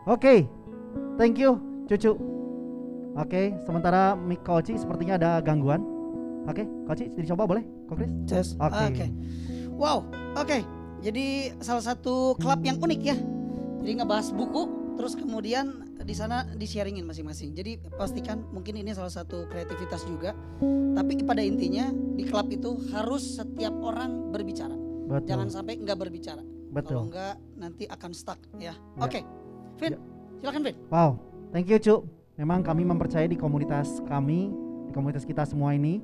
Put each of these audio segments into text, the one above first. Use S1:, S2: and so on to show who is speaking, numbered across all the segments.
S1: Oke, thank you cucu. Oke, sementara mic Koci sepertinya ada gangguan. Oke, Koci dicoba boleh? Kok Chris?
S2: Yes.
S1: Oke.
S2: Wow, oke. Jadi salah satu klub yang unik ya. Jadi ngebahas buku, terus kemudian di sana di-sharingin masing-masing. Jadi pastikan mungkin ini salah satu kreativitas juga. Tapi pada intinya di klub itu harus setiap orang berbicara.
S1: Betul.
S2: Jangan sampai enggak berbicara.
S1: Betul.
S2: Kalau enggak nanti akan stuck ya. Oke. Vin, silakan Vin.
S1: Wow, thank you Cu. Memang kami mempercayai di komunitas kami, di komunitas kita semua ini,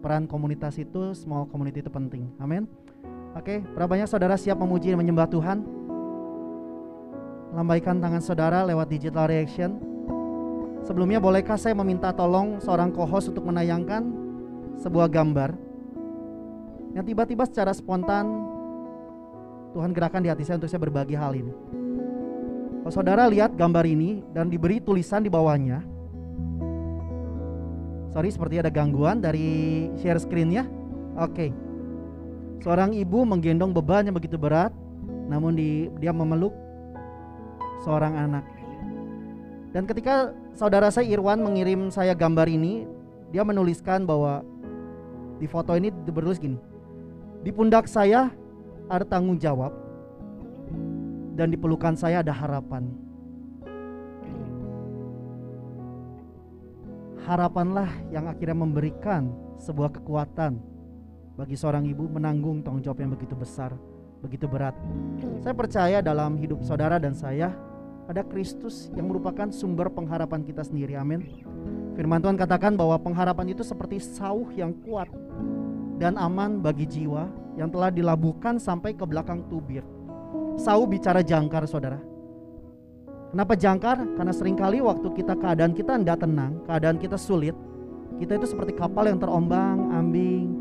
S1: peran komunitas itu, small community itu penting. Amin. Oke, berapa banyak saudara siap memuji dan menyembah Tuhan? Lambaikan tangan saudara lewat digital reaction. Sebelumnya bolehkah saya meminta tolong seorang co-host untuk menayangkan sebuah gambar yang tiba-tiba secara spontan Tuhan gerakan di hati saya untuk saya berbagi hal ini. Kalau saudara lihat gambar ini dan diberi tulisan di bawahnya, sorry seperti ada gangguan dari share screen-nya. Oke. Seorang ibu menggendong beban yang begitu berat, namun dia memeluk seorang anak. Dan ketika saudara saya Irwan mengirim saya gambar ini, dia menuliskan bahwa di foto ini bertulis gini, di pundak saya ada tanggung jawab dan di pelukan saya ada harapan. Harapanlah yang akhirnya memberikan sebuah kekuatan bagi seorang ibu menanggung tanggung jawab yang begitu besar, begitu berat. Saya percaya dalam hidup saudara dan saya ada Kristus yang merupakan sumber pengharapan kita sendiri. Amin. Firman Tuhan katakan bahwa pengharapan itu seperti sauh yang kuat dan aman bagi jiwa yang telah dilabuhkan sampai ke belakang tubir. Sauh bicara jangkar saudara. Kenapa jangkar? Karena seringkali waktu keadaan kita tidak tenang, keadaan kita sulit, kita itu seperti kapal yang terombang ambing,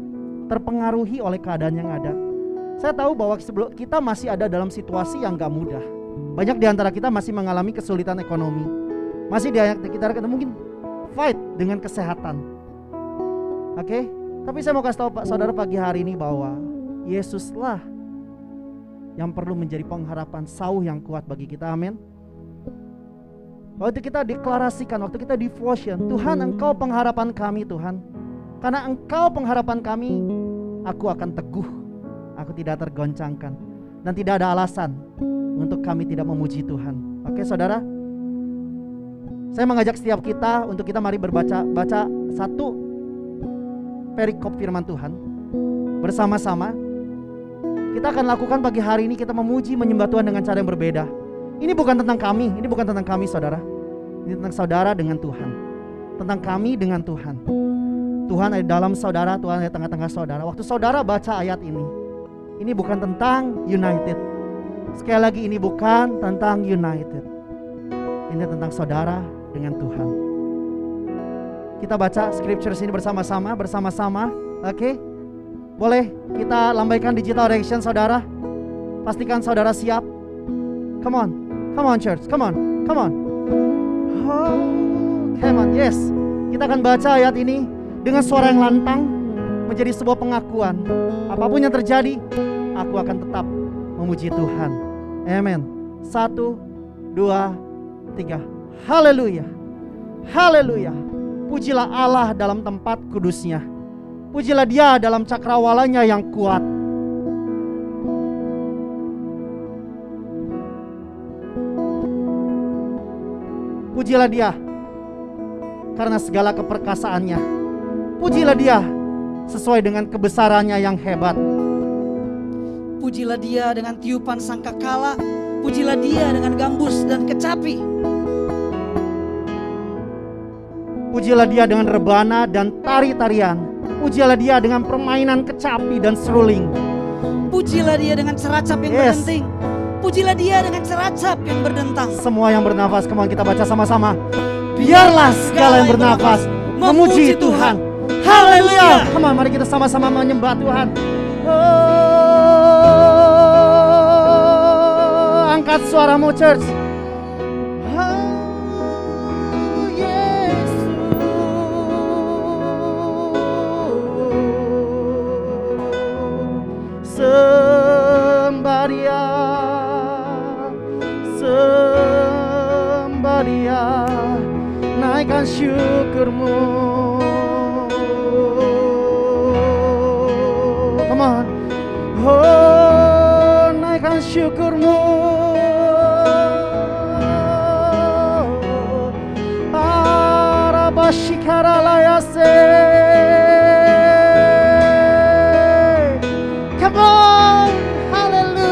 S1: terpengaruhi oleh keadaan yang ada. Saya tahu bahwa kita masih ada dalam situasi yang gak mudah. Banyak di antara kita masih mengalami kesulitan ekonomi. Masih di antara kita mungkin fight dengan kesehatan. Oke? Tapi saya mau kasih tahu Pak Saudara pagi hari ini bahwa Yesuslah yang perlu menjadi pengharapan sauh yang kuat bagi kita. Amin. Waktu kita deklarasikan, waktu kita devotion, Tuhan Engkau pengharapan kami Tuhan. Karena Engkau pengharapan kami, aku akan teguh, aku tidak tergoncangkan, dan tidak ada alasan untuk kami tidak memuji Tuhan. Oke saudara, saya mengajak setiap kita untuk kita mari baca satu perikop firman Tuhan bersama-sama. Kita akan lakukan pagi hari ini, kita memuji menyembah Tuhan dengan cara yang berbeda. Ini bukan tentang kami, ini bukan tentang kami saudara. Ini tentang saudara dengan Tuhan, tentang kami dengan Tuhan. Tuhan ada dalam saudara, Tuhan ada di tengah-tengah saudara. Waktu saudara baca ayat ini bukan tentang United. Sekali lagi, ini bukan tentang United. Ini tentang saudara dengan Tuhan. Kita baca scriptures ini bersama-sama. Oke? Boleh kita lambaikan digital reaction saudara? Pastikan saudara siap. Come on church, come on. Oh, come on, yes. Kita akan baca ayat ini dengan suara yang lantang, menjadi sebuah pengakuan. Apapun yang terjadi, aku akan tetap memuji Tuhan. Amen. 1, 2, 3. Haleluya. Haleluya. Pujilah Allah dalam tempat kudusnya. Pujilah Dia dalam cakrawalanya yang kuat. Pujilah Dia karena segala keperkasaannya. Pujilah Dia sesuai dengan kebesarannya yang hebat.
S2: Pujilah Dia dengan tiupan sangkakala. Pujilah Dia dengan gambus dan kecapi.
S1: Pujilah Dia dengan rebana dan tari-tarian. Pujilah Dia dengan permainan kecapi dan seruling.
S2: Pujilah Dia dengan ceracap yang berdenting. Pujilah Dia dengan ceracap yang berdentang.
S1: Semua yang bernafas, kemauan kita baca sama-sama. Biarlah segala yang bernafas memuji Tuhan. Haleluya. Come on, mari kita sama-sama menyembah Tuhan. Oh, angkat suaramu church. Oh, Yesus. Sembah Dia. Dia, naikkan syukurmu. Come on. Oh, naikkan syukurmu. Arabashikaralayase. Come on, haleluya.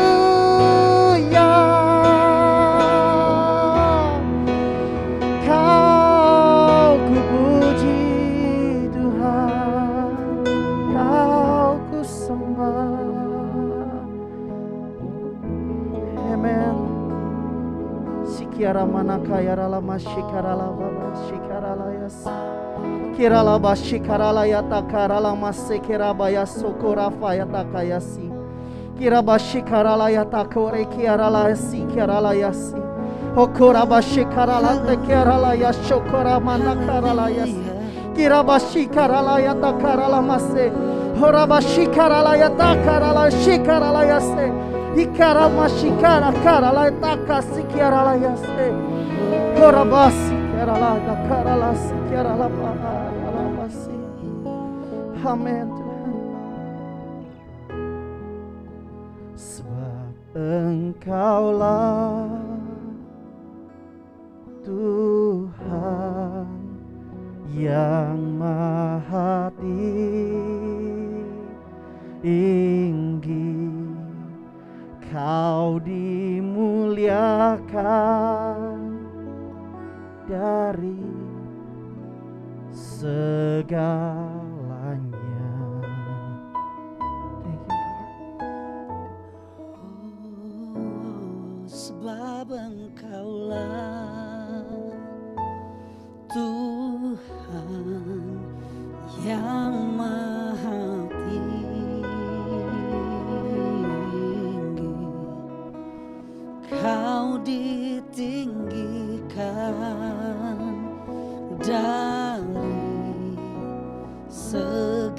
S1: Kau ku puji Tuhan, Kau ku sembah. Amen. Sikiara manakaya rala mashikara la baba shikara la yas. Kirala bashikara ya takara la masekera baya sokora faya takayasi. Kira bashikara ya takore kiara la si kiara la yasi. Okora bashikara la tekera la ya shokora manakara la yasi. Kira bashikara ya takara la mase. Hora bashikara ya takara la shikara la yase. Ikara mashikara kara la takasi kiara la yase. Hora basi kiara la takara la si kiara la pa. Amin Tuhan. Sebab Engkaulah Tuhan yang maha tinggi, Kau dimuliakan dari segala.
S2: Sebab Engkaulah Tuhan yang maha tinggi, Kau ditinggikan dari segalanya.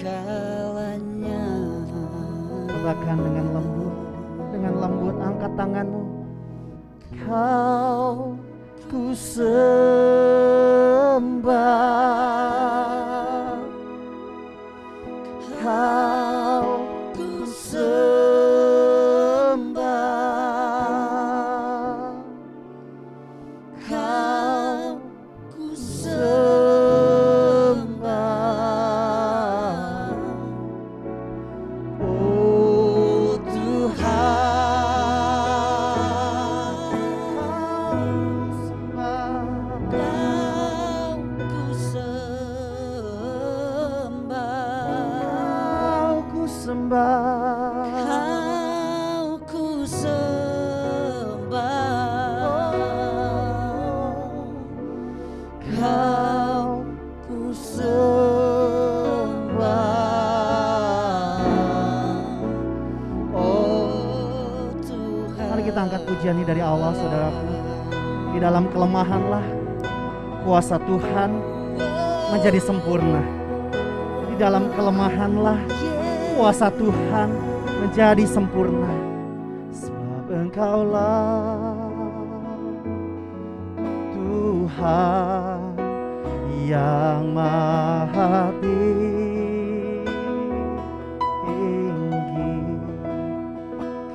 S1: Katakan dengan lembut angkat tanganmu. Kau ku sembah, Kau ku sembah, Kau ku sembah, oh Tuhan.
S2: Kau ku sembah, Kau ku sembah, oh Tuhan.
S1: Mari kita angkat pujian ini dari awal, saudaraku. Di dalam kelemahanlah kuasa Tuhan menjadi sempurna. Di dalam kelemahanlah kuasa Tuhan menjadi sempurna. Sebab Engkaulah Tuhan yang maha tinggi,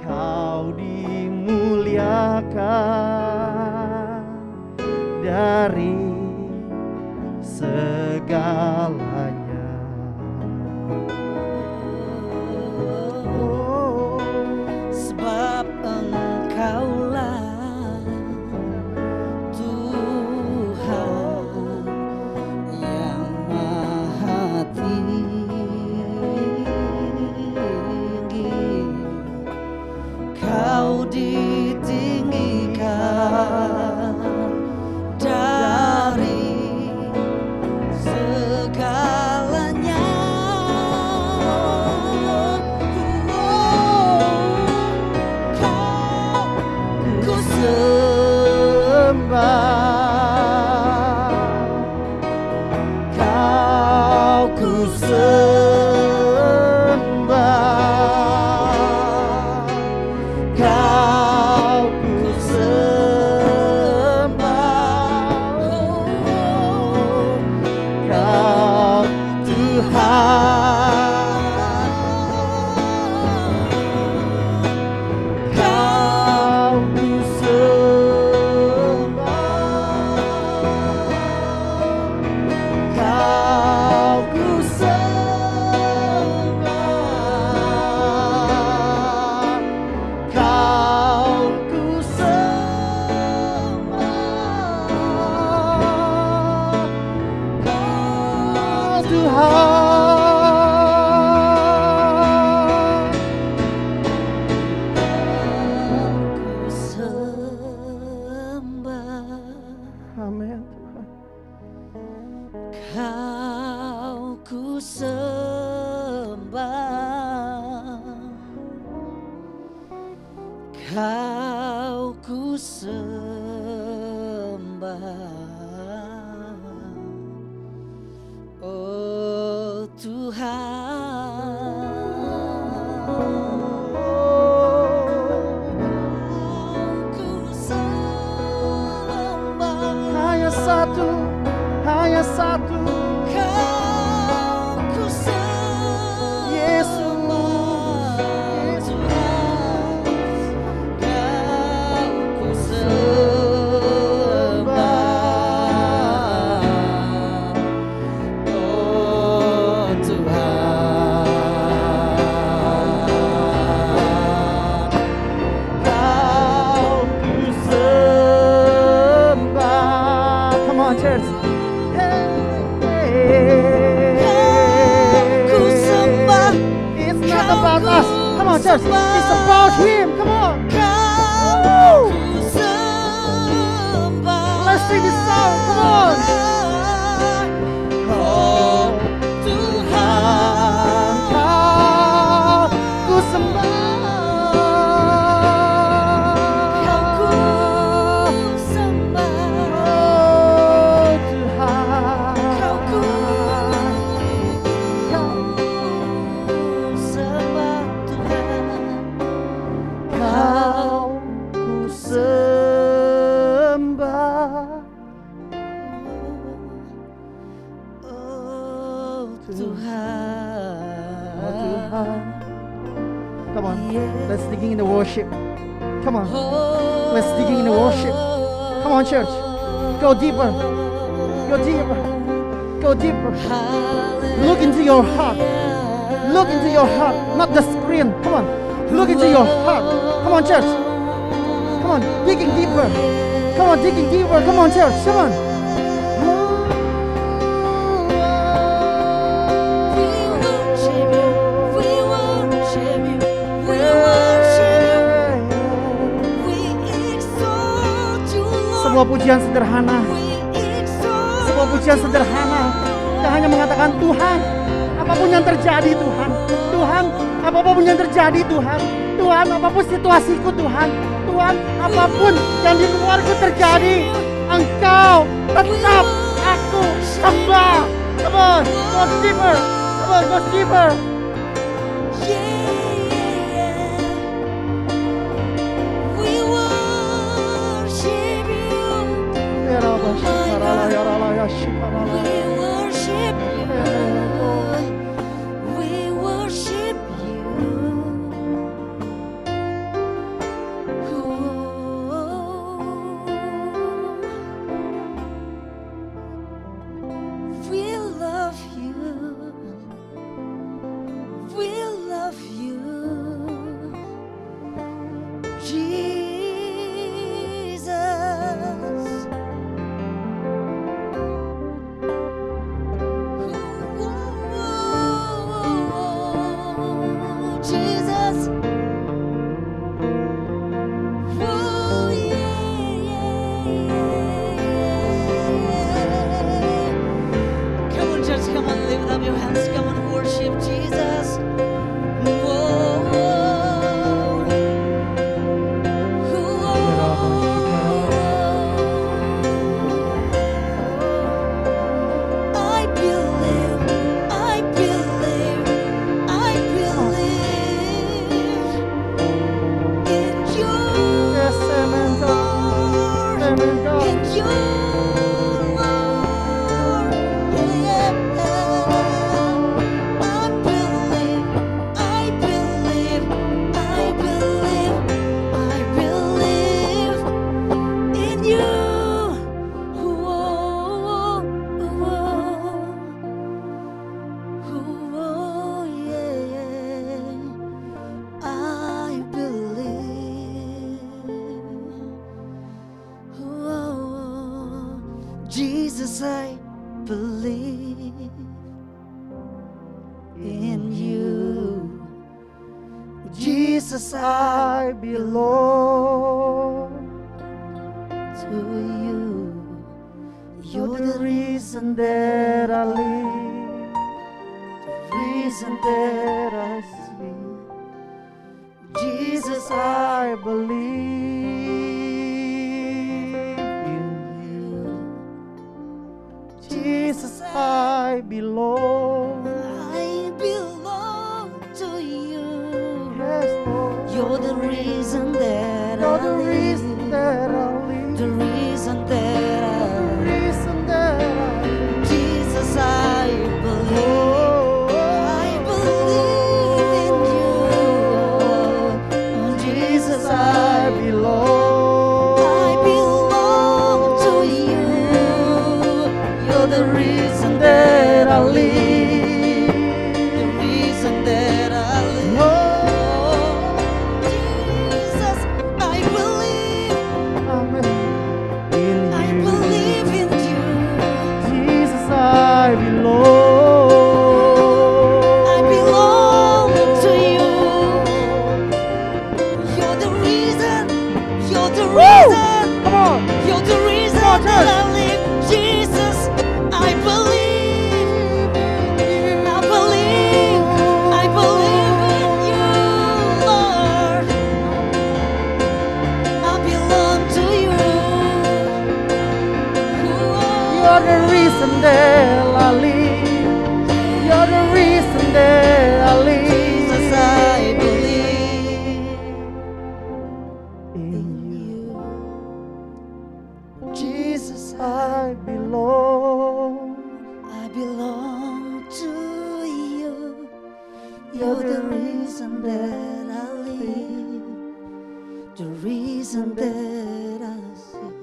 S1: Kau dimuliakan dari segalanya.
S2: Sebab Engkaulah Tuhan yang maha tinggi, Kau ditinggikan dari segalanya.
S1: Kau ku sembah, Kau ku sembah,
S2: ku sembah, Kau ku sembah, oh Tuhan. Ku sembah,
S1: hanya satu, hanya satu.
S2: Kau ku sembah,
S1: Yesus. Church, it's about Him. Come on. Let's sing this song. Come on. Oh Tuhan, Kau ku sembah,
S2: Kau ku sembah,
S1: oh Tuhan,
S2: Kau ku
S1: Come on, let's digging in the worship. Come on, let's digging in the worship. Come on, church, go deeper, go deeper, go deeper. Look into your heart. Look into your heart, not the screen. Come on, look into your heart. Come on, church. Come on, digging deeper. Come on, digging deeper. Come on, church. Come on. Sebuah pujian sederhana, sebuah pujian sederhana yang hanya mengatakan Tuhan, apapun yang terjadi Tuhan, Tuhan, apapun yang terjadi Tuhan, Tuhan, apapun situasiku Tuhan, Tuhan, apapun yang di luarku terjadi, Engkau tetap aku sembah. Come on, go deeper, come on, go deeper.
S2: Jesus, I believe in you. Jesus, I belong to you. You're the reason that I live. reason
S1: that I see. Jesus, I believe in you. Jesus, I belong.
S2: I belong to you.
S1: Yes, Lord.
S2: You're the reason that
S1: You're
S2: I
S1: the
S2: live.
S1: reason that I live.
S2: The reason that I
S1: Reason that I live.
S2: Jesus, I believe.
S1: Oh,
S2: I believe in you. Oh, Jesus,
S1: I belong.
S2: I belong to you. You're the reason that I live. The reason that I live. Oh, Jesus, I believe.
S1: Amen. In
S2: I
S1: you.
S2: believe in you.
S1: Jesus, I belong.
S2: I belong to you. You're the reason. You're the reason.
S1: Come on.
S2: You're the reason
S1: Come on,
S2: that
S1: church.
S2: I live. Jesus, I believe. I believe. I believe in you, Lord. I belong to you.
S1: You're the reason that I live. You're the reason that I live.
S2: Jesus, I believe
S1: In
S2: in
S1: you.
S2: you. Jesus,
S1: I belong.
S2: I belong to you. You're the reason that I live, the reason that I see.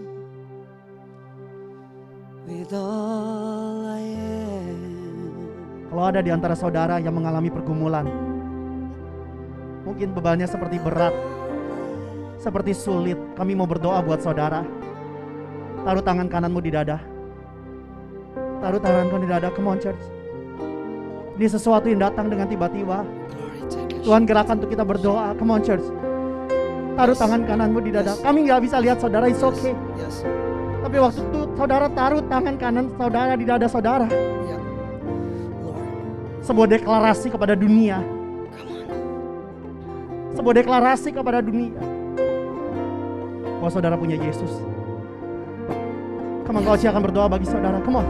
S2: With all I am,
S1: Kalau ada di antara saudara yang mengalami pergumulan, mungkin bebannya seperti berat, seperti sulit, kami mau berdoa buat saudara. Taruh tangan kananmu di dada. Taruh tanganmu di dada. Come on, church. Ini sesuatu yang datang dengan tiba-tiba.
S2: glory to God.
S1: Tuhan gerakan untuk kita berdoa. Come on, church. Taruh tangan kananmu di dada. Kami nggak bisa lihat saudara, it's okay.
S2: Yes.
S1: Tapi waktu itu saudara taruh tangan kanan saudara di dada saudara.
S2: Yeah. Lord,
S1: Sebuah deklarasi kepada dunia.
S2: come on.
S1: Sebuah deklarasi kepada dunia bahwa saudara punya Yesus. Come on, Coach akan berdoa bagi saudara. Come on.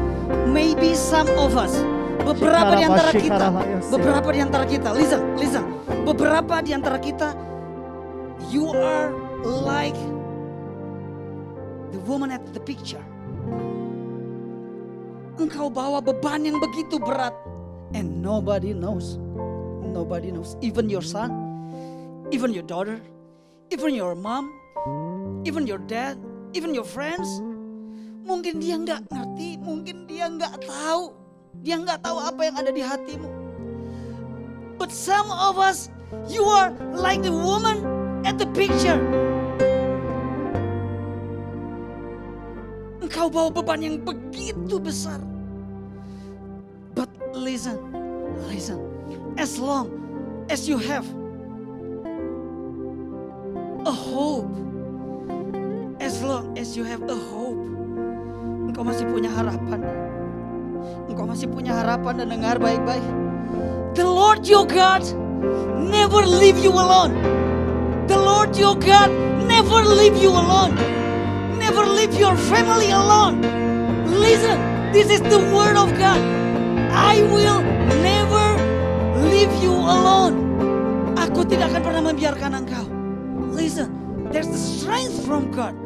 S2: Maybe some of us, beberapa di antara kita, beberapa di antara kita, listen, beberapa di antara kita, you are like the woman at the picture. Engkau bawa beban yang begitu berat, and nobody knows, even your son, even your daughter, even your mom, even your dad, even your friends. Mungkin dia nggak ngerti, mungkin dia nggak tahu apa yang ada di hatimu. But some of us, you are like the woman at the picture. Engkau bawa beban yang begitu besar. But listen, as long as you have a hope, as long as you have a hope, engkau masih punya harapan. Engkau masih punya harapan, dan dengar baik-baik. The Lord your God never leave you alone. The Lord your God never leave you alone. Never leave your family alone. Listen, this is the word of God. I will never leave you alone. Aku tidak akan pernah membiarkan engkau. Listen, there's the strength from God.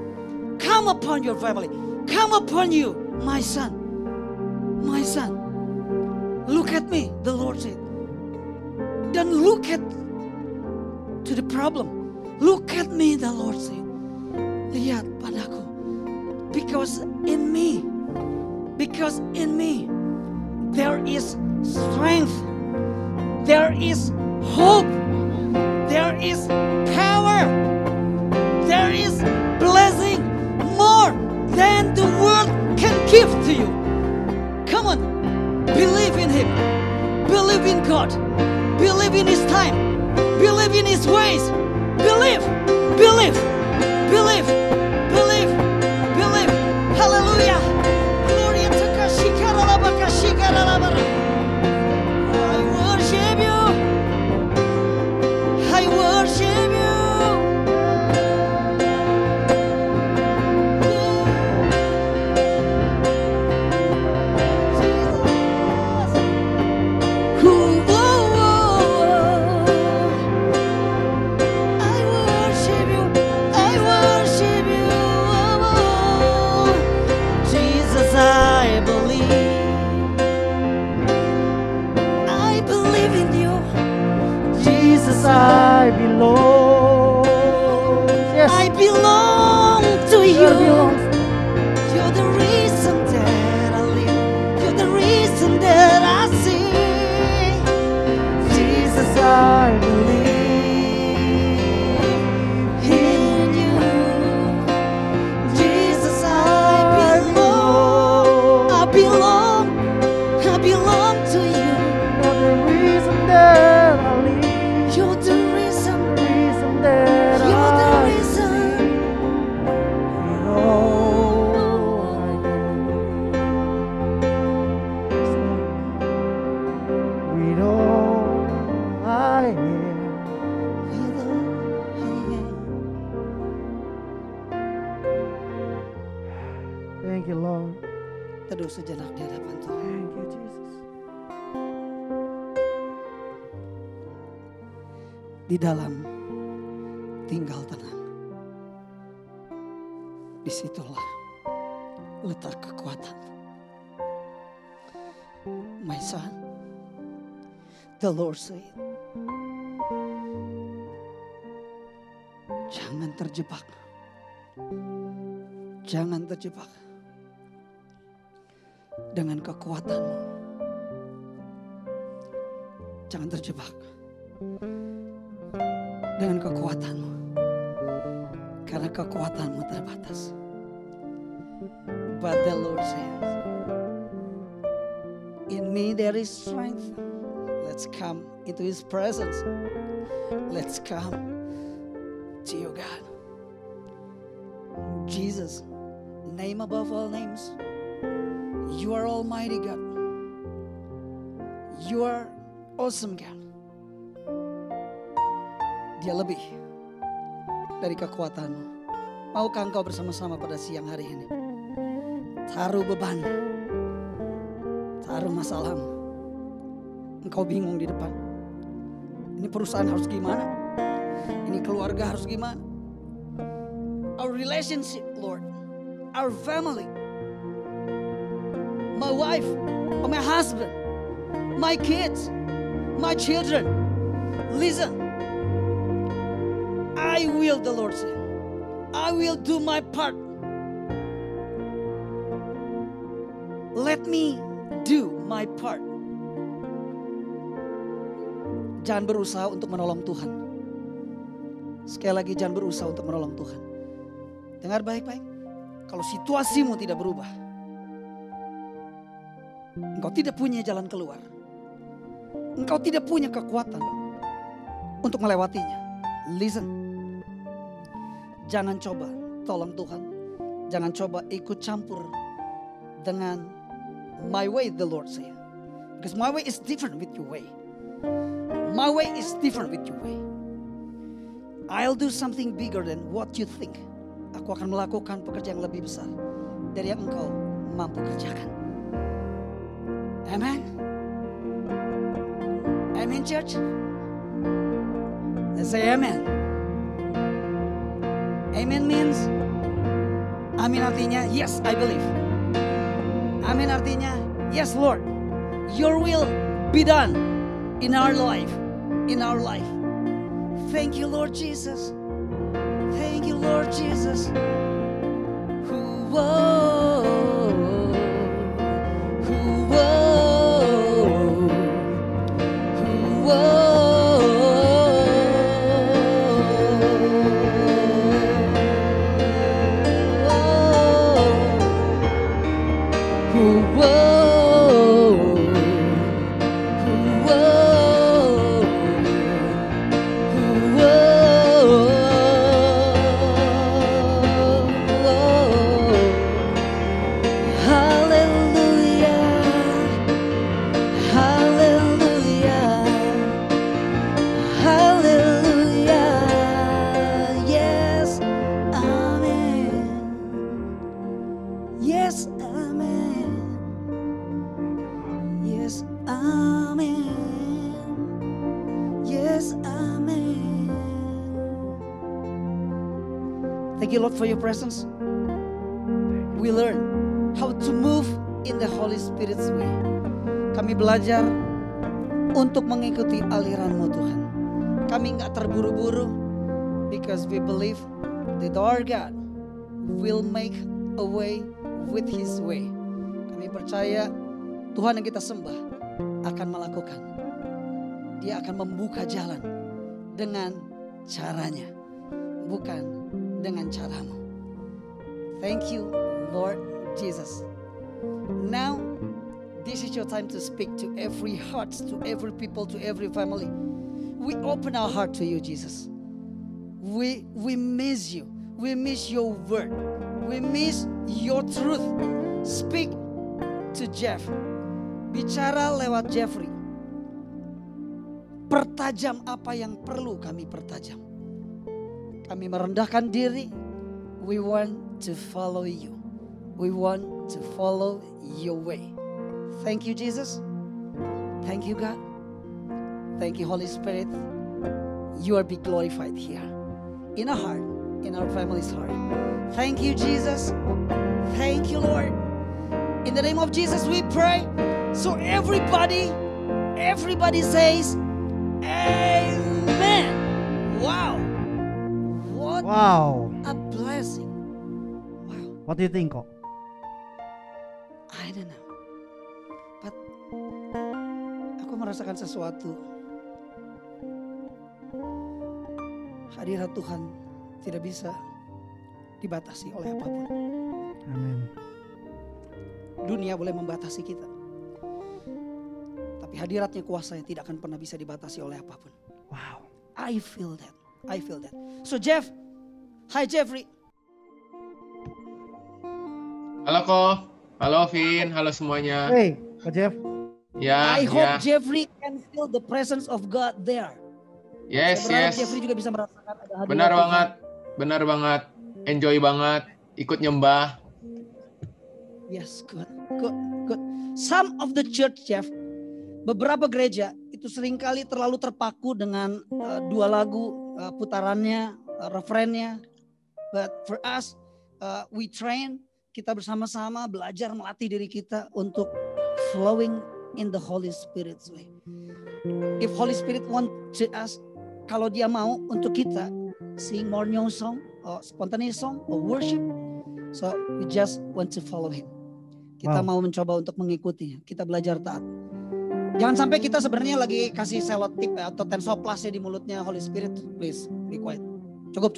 S2: Come upon your family. Come upon you, my son. My son. Look at me, the Lord said. Don't look at to the problem. Look at me, the Lord said. Lihat padaku. Because in me, there is strength. There is hope. There is power. There is blessing more than the world can give to you. Come on, believe in Him. Believe in God. Believe in His time. Believe in His ways. Believe. Hallelujah. Glory to God. I worship
S1: Thank you Lord.
S2: Teduh sejenak di hadapan Tuhan.
S1: Thank you Jesus.
S2: Di dalam tinggal tenang. Disitulah letak kekuatan. My son, the Lord said, jangan terjebak. Jangan terjebak dengan kekuatanmu. Jangan terjebak dengan kekuatanmu. Karena kekuatanmu terbatas. But the Lord says, in me there is strength. Let's come into His presence. Let's come to you, God. Jesus, name above all names. You are Almighty God. You are awesome God. Dia lebih dari kekuatanmu. Maukah engkau bersama-sama pada siang hari ini? Taruh beban, taruh masalahmu. Engkau bingung di depan. Ini perusahaan harus gimana? Ini keluarga harus gimana? Our relationship, Lord. Our family. My wife, or my husband, my kids, my children. Listen. I will, the Lord said. I will do my part. Let me do my part. Jangan berusaha untuk menolong Tuhan. Sekali lagi, jangan berusaha untuk menolong Tuhan. Dengar baik-baik. Kalau situasimu tidak berubah, engkau tidak punya jalan keluar. Engkau tidak punya kekuatan untuk melewatinya. Listen. Jangan coba tolong Tuhan. Jangan coba ikut campur dengan my way, the Lord said. Because my way is different with your way. My way is different with your way. I'll do something bigger than what you think. Aku akan melakukan pekerjaan yang lebih besar dari yang engkau mampu kerjakan. Amen. Amen, church. Let's say amen. Amen means, amin artinya yes, I believe. Amin artinya yes, Lord, your will be done in our life, in our life. Thank you, Lord Jesus. Thank you, Lord Jesus. Thank you, Lord, for your presence. We learn how to move in the Holy Spirit's way. Kami belajar untuk mengikuti aliran-Mu, Tuhan. Kami nggak terburu-buru, because we believe that our God will make a way with His way. Kami percaya Tuhan yang kita sembah akan melakukan. Dia akan membuka jalan dengan caranya, bukan dengan caramu. Thank you, Lord Jesus. Now, this is your time to speak to every heart, to every people, to every family. We open our heart to you, Jesus. We miss you. We miss your word. We miss your truth. Speak to Jeff. Bicara lewat Jeffrey. Pertajam apa yang perlu kami pertajam. Kami merendahkan diri. We want to follow you. We want to follow your way. Thank you, Jesus. Thank you, God. Thank you, Holy Spirit. You are be glorified here in our heart, in our family's heart. Thank you, Jesus. Thank you, Lord. In the name of Jesus we pray. So everybody says amen. Wow. What
S1: Wow.
S2: a blessing. Wow.
S1: What do you think kok?
S2: I don't know. But aku merasakan sesuatu. Hadirat Tuhan tidak bisa dibatasi oleh apapun.
S1: Amin.
S2: Dunia boleh membatasi kita, tapi hadiratnya, kuasanya tidak akan pernah bisa dibatasi oleh apapun.
S1: Wow.
S2: I feel that. I feel that. So Jeff, hi Jeffrey.
S3: Halo Ko, halo Vin, halo semuanya.
S1: Hey, Kak Jeff.
S3: Ya,
S2: I hope
S3: ya.
S2: Jeffrey can feel the presence of God there.
S3: Yes,
S2: Saya berharap
S3: yes.
S2: Jeffrey juga bisa merasakan ada hadirat
S3: Benar
S2: Tuhan.
S3: banget, benar banget. Enjoy banget, ikut nyembah.
S2: Yes, good. Some of the church, Jeff, beberapa gereja itu seringkali terlalu terpaku dengan dua lagu putarannya, referennya. But for us, we train, kita bersama-sama belajar melatih diri kita untuk flowing in the Holy Spirit's way. If Holy Spirit want to us, kalau dia mau untuk kita sing more new song, or spontaneous song, or worship, so we just want to follow Him. Kita mau mencoba untuk mengikuti. Kita belajar taat. Jangan sampai kita sebenarnya lagi kasih selotip atau tensoplasnya di mulutnya Holy Spirit. Please be quiet. Cukup.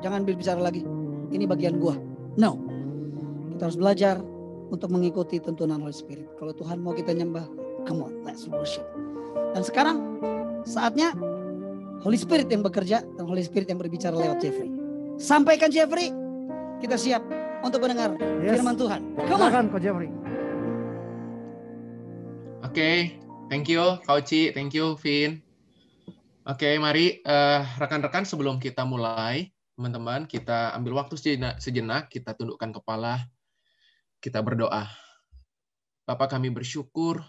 S2: Jangan berbicara lagi. Ini bagian gua. No. Kita harus belajar untuk mengikuti tuntunan Holy Spirit. Kalau Tuhan mau kita nyembah, come on, let's worship. Dan sekarang saatnya Holy Spirit yang bekerja dan Holy Spirit yang berbicara lewat Jeffrey. Sampaikan Jeffrey. Kita siap untuk mendengar firman Tuhan. Come on.
S1: Kak Jeffrey.
S3: Oke, thank you Kauci, thank you Vin. Oke, mari rekan-rekan sebelum kita mulai, teman-teman, kita ambil waktu sejenak, kita tundukkan kepala, kita berdoa. Bapa, kami bersyukur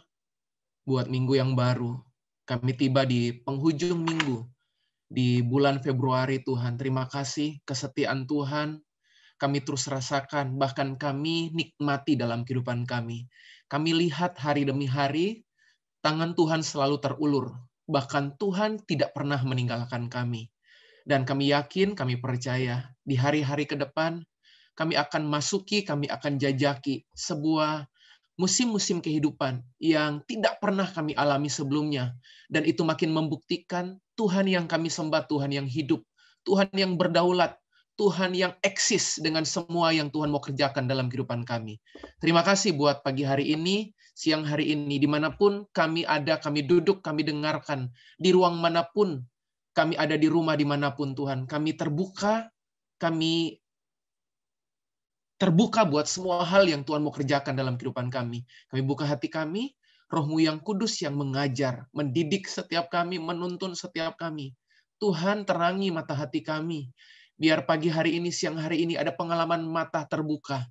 S3: buat minggu yang baru. Kami tiba di penghujung minggu di bulan Februari, Tuhan. Terima kasih kesetiaan Tuhan. Kami terus rasakan, bahkan kami nikmati dalam kehidupan kami. Kami lihat hari demi hari, tangan Tuhan selalu terulur. Bahkan Tuhan tidak pernah meninggalkan kami. Dan kami yakin, kami percaya, di hari-hari ke depan, kami akan masuki, kami akan jajaki sebuah musim-musim kehidupan yang tidak pernah kami alami sebelumnya. Dan itu makin membuktikan Tuhan yang kami sembah, Tuhan yang hidup, Tuhan yang berdaulat, Tuhan yang eksis dengan semua yang Tuhan mau kerjakan dalam kehidupan kami. Terima kasih buat pagi hari ini, siang hari ini, dimanapun kami ada, kami duduk, kami dengarkan, di ruang manapun, kami ada di rumah dimanapun Tuhan. Kami terbuka buat semua hal yang Tuhan mau kerjakan dalam kehidupan kami. Kami buka hati kami, Roh-Mu yang kudus yang mengajar, mendidik setiap kami, menuntun setiap kami. Tuhan terangi mata hati kami. Biar pagi hari ini, siang hari ini ada pengalaman mata terbuka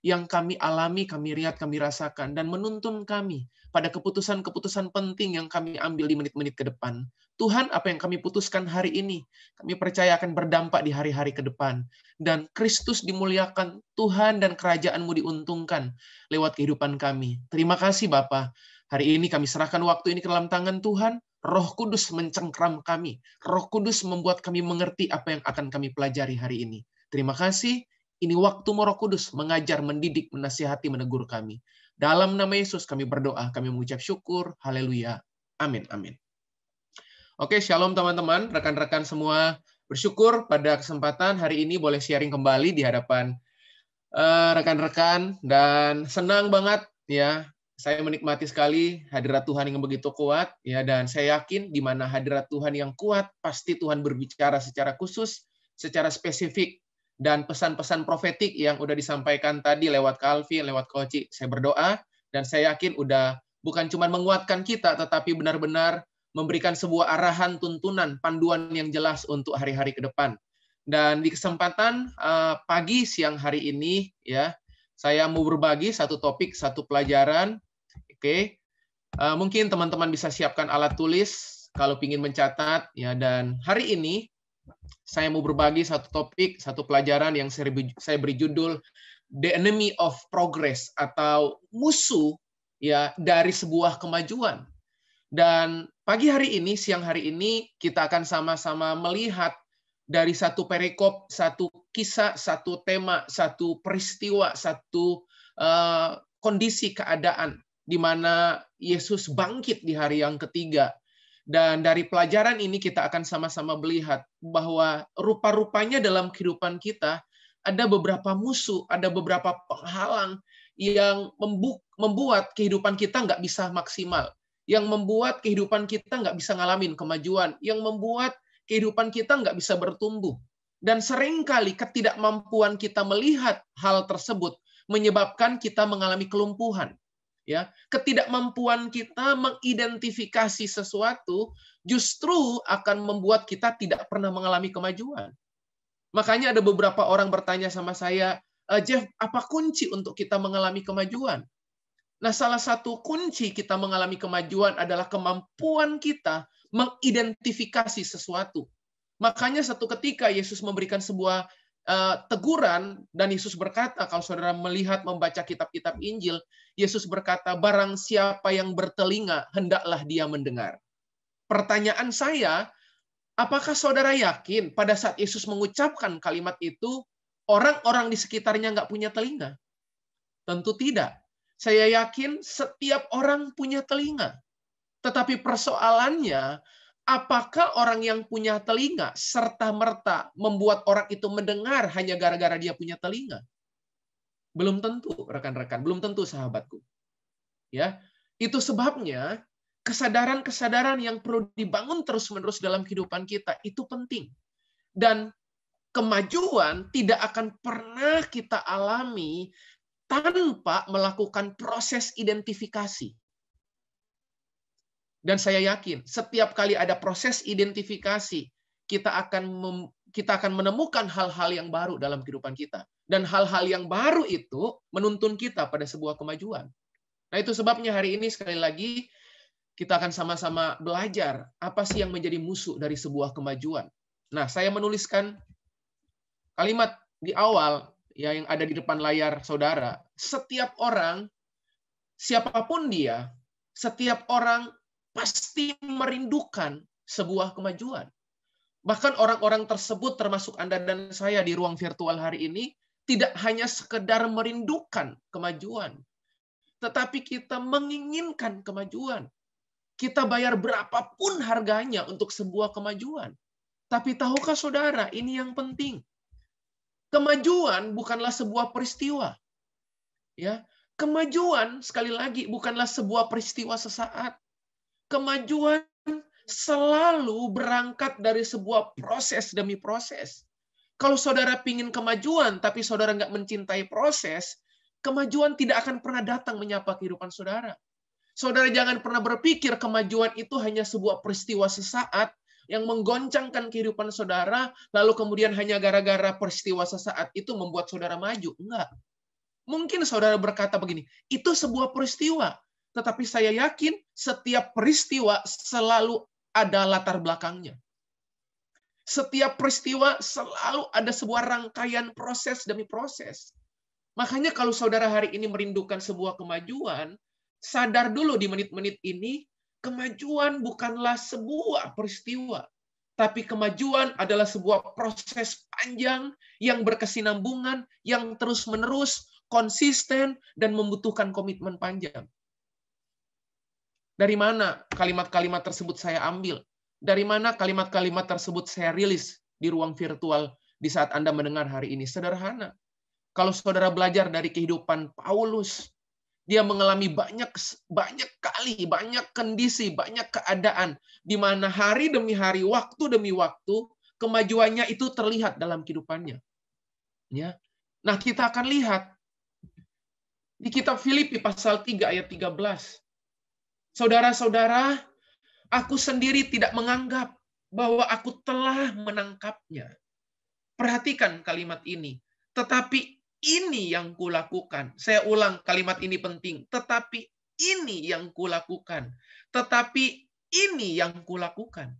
S3: yang kami alami, kami lihat, kami rasakan, dan menuntun kami pada keputusan-keputusan penting yang kami ambil di menit-menit ke depan. Tuhan, apa yang kami putuskan hari ini, kami percaya akan berdampak di hari-hari ke depan. Dan Kristus dimuliakan, Tuhan dan kerajaan-Mu diuntungkan lewat kehidupan kami. Terima kasih Bapa. Hari ini kami serahkan waktu ini ke dalam tangan Tuhan. Roh Kudus mencengkram kami. Roh Kudus membuat kami mengerti apa yang akan kami pelajari hari ini. Terima kasih. Ini waktu-Mu Roh Kudus mengajar, mendidik, menasihati, menegur kami. Dalam nama Yesus kami berdoa, kami mengucap syukur. Haleluya. Amin. Amin. Oke, shalom teman-teman, rekan-rekan semua. Bersyukur pada kesempatan hari ini boleh sharing kembali di hadapan rekan-rekan dan senang banget ya. Saya menikmati sekali hadirat Tuhan yang begitu kuat ya, dan saya yakin di mana hadirat Tuhan yang kuat pasti Tuhan berbicara secara khusus, secara spesifik, dan pesan-pesan profetik yang udah disampaikan tadi lewat Calvin, lewat Koci. Saya berdoa dan saya yakin udah bukan cuma menguatkan kita tetapi benar-benar memberikan sebuah arahan, tuntunan, panduan yang jelas untuk hari-hari ke depan. Dan di kesempatan pagi siang hari ini ya, Saya mau berbagi satu topik, satu pelajaran. Oke. Mungkin teman-teman bisa siapkan alat tulis kalau ingin mencatat ya. Dan hari ini saya mau berbagi satu topik, satu pelajaran yang saya beri judul The Enemy of Progress, atau musuh ya dari sebuah kemajuan. Dan pagi hari ini, siang hari ini, kita akan sama-sama melihat dari satu perikop, satu kisah, satu tema, satu peristiwa, satu kondisi keadaan di mana Yesus bangkit di hari yang ketiga. Dan dari pelajaran ini kita akan sama-sama melihat bahwa rupa-rupanya dalam kehidupan kita ada beberapa musuh, ada beberapa penghalang yang membuat kehidupan kita nggak bisa maksimal, yang membuat kehidupan kita nggak bisa ngalamin kemajuan, yang membuat kehidupan kita nggak bisa bertumbuh. Dan seringkali ketidakmampuan kita melihat hal tersebut menyebabkan kita mengalami kelumpuhan. Ya, ketidakmampuan kita mengidentifikasi sesuatu justru akan membuat kita tidak pernah mengalami kemajuan. Makanya ada beberapa orang bertanya sama saya, Jeff, apa kunci untuk kita mengalami kemajuan? Nah, salah satu kunci kita mengalami kemajuan adalah kemampuan kita mengidentifikasi sesuatu. Makanya satu ketika Yesus memberikan sebuah teguran, dan Yesus berkata, kalau saudara melihat membaca kitab-kitab Injil, Yesus berkata, barang siapa yang bertelinga, hendaklah dia mendengar. Pertanyaan saya, apakah saudara yakin pada saat Yesus mengucapkan kalimat itu, orang-orang di sekitarnya nggak punya telinga? Tentu tidak. Saya yakin setiap orang punya telinga. Tetapi persoalannya, apakah orang yang punya telinga serta-merta membuat orang itu mendengar hanya gara-gara dia punya telinga? Belum tentu, rekan-rekan. Belum tentu, sahabatku. Ya, itu sebabnya kesadaran-kesadaran yang perlu dibangun terus-menerus dalam kehidupan kita itu penting. Dan kemajuan tidak akan pernah kita alami tanpa melakukan proses identifikasi. Dan saya yakin setiap kali ada proses identifikasi, kita akan menemukan hal-hal yang baru dalam kehidupan kita. Dan hal-hal yang baru itu menuntun kita pada sebuah kemajuan. Nah, itu sebabnya hari ini sekali lagi kita akan sama-sama belajar apa sih yang menjadi musuh dari sebuah kemajuan. Nah, saya menuliskan kalimat di awal ya yang ada di depan layar saudara. Setiap orang, siapapun dia, setiap orang pasti merindukan sebuah kemajuan. Bahkan orang-orang tersebut termasuk Anda dan saya di ruang virtual hari ini tidak hanya sekedar merindukan kemajuan, tetapi kita menginginkan kemajuan. Kita bayar berapapun harganya untuk sebuah kemajuan. Tapi tahukah saudara, ini yang penting. Kemajuan bukanlah sebuah peristiwa. Ya, kemajuan sekali lagi bukanlah sebuah peristiwa sesaat. Kemajuan selalu berangkat dari sebuah proses demi proses. Kalau saudara ingin kemajuan, tapi saudara nggak mencintai proses, kemajuan tidak akan pernah datang menyapa kehidupan saudara. Saudara jangan pernah berpikir kemajuan itu hanya sebuah peristiwa sesaat yang menggoncangkan kehidupan saudara, lalu kemudian hanya gara-gara peristiwa sesaat itu membuat saudara maju. Enggak. Mungkin saudara berkata begini, itu sebuah peristiwa. Tetapi saya yakin setiap peristiwa selalu ada latar belakangnya. Setiap peristiwa selalu ada sebuah rangkaian proses demi proses. Makanya kalau saudara hari ini merindukan sebuah kemajuan, sadar dulu di menit-menit ini, kemajuan bukanlah sebuah peristiwa. Tapi kemajuan adalah sebuah proses panjang yang berkesinambungan, yang terus-menerus, konsisten, dan membutuhkan komitmen panjang. Dari mana kalimat-kalimat tersebut saya ambil? Dari mana kalimat-kalimat tersebut saya rilis di ruang virtual di saat Anda mendengar hari ini? Sederhana. Kalau saudara belajar dari kehidupan Paulus, dia mengalami banyak kondisi, banyak keadaan di mana hari demi hari, waktu demi waktu, kemajuannya itu terlihat dalam kehidupannya. Ya. Nah, kita akan lihat di kitab Filipi pasal 3 ayat 13. Saudara-saudara, aku sendiri tidak menganggap bahwa aku telah menangkapnya. Perhatikan kalimat ini. Tetapi ini yang kulakukan. Saya ulang, kalimat ini penting. Tetapi ini yang kulakukan. Tetapi ini yang kulakukan.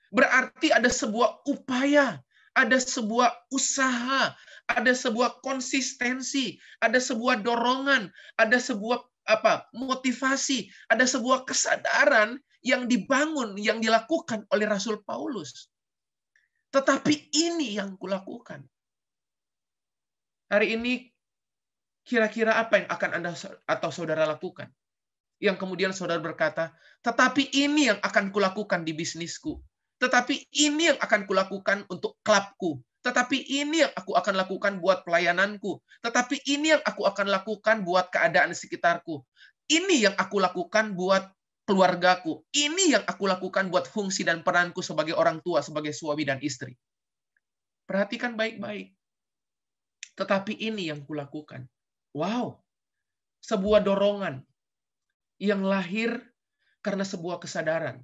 S3: Berarti ada sebuah upaya, ada sebuah usaha, ada sebuah konsistensi, ada sebuah dorongan, ada sebuah motivasi, ada sebuah kesadaran yang dibangun, yang dilakukan oleh Rasul Paulus. Tetapi ini yang kulakukan. Hari ini kira-kira apa yang akan Anda atau saudara lakukan? Yang kemudian saudara berkata, tetapi ini yang akan kulakukan di bisnisku. Tetapi ini yang akan kulakukan untuk klubku. Tetapi ini yang aku akan lakukan buat pelayananku. Tetapi ini yang aku akan lakukan buat keadaan sekitarku. Ini yang aku lakukan buat keluargaku. Ini yang aku lakukan buat fungsi dan peranku sebagai orang tua, sebagai suami dan istri. Perhatikan baik-baik. Tetapi ini yang kulakukan. Wow. Sebuah dorongan yang lahir karena sebuah kesadaran.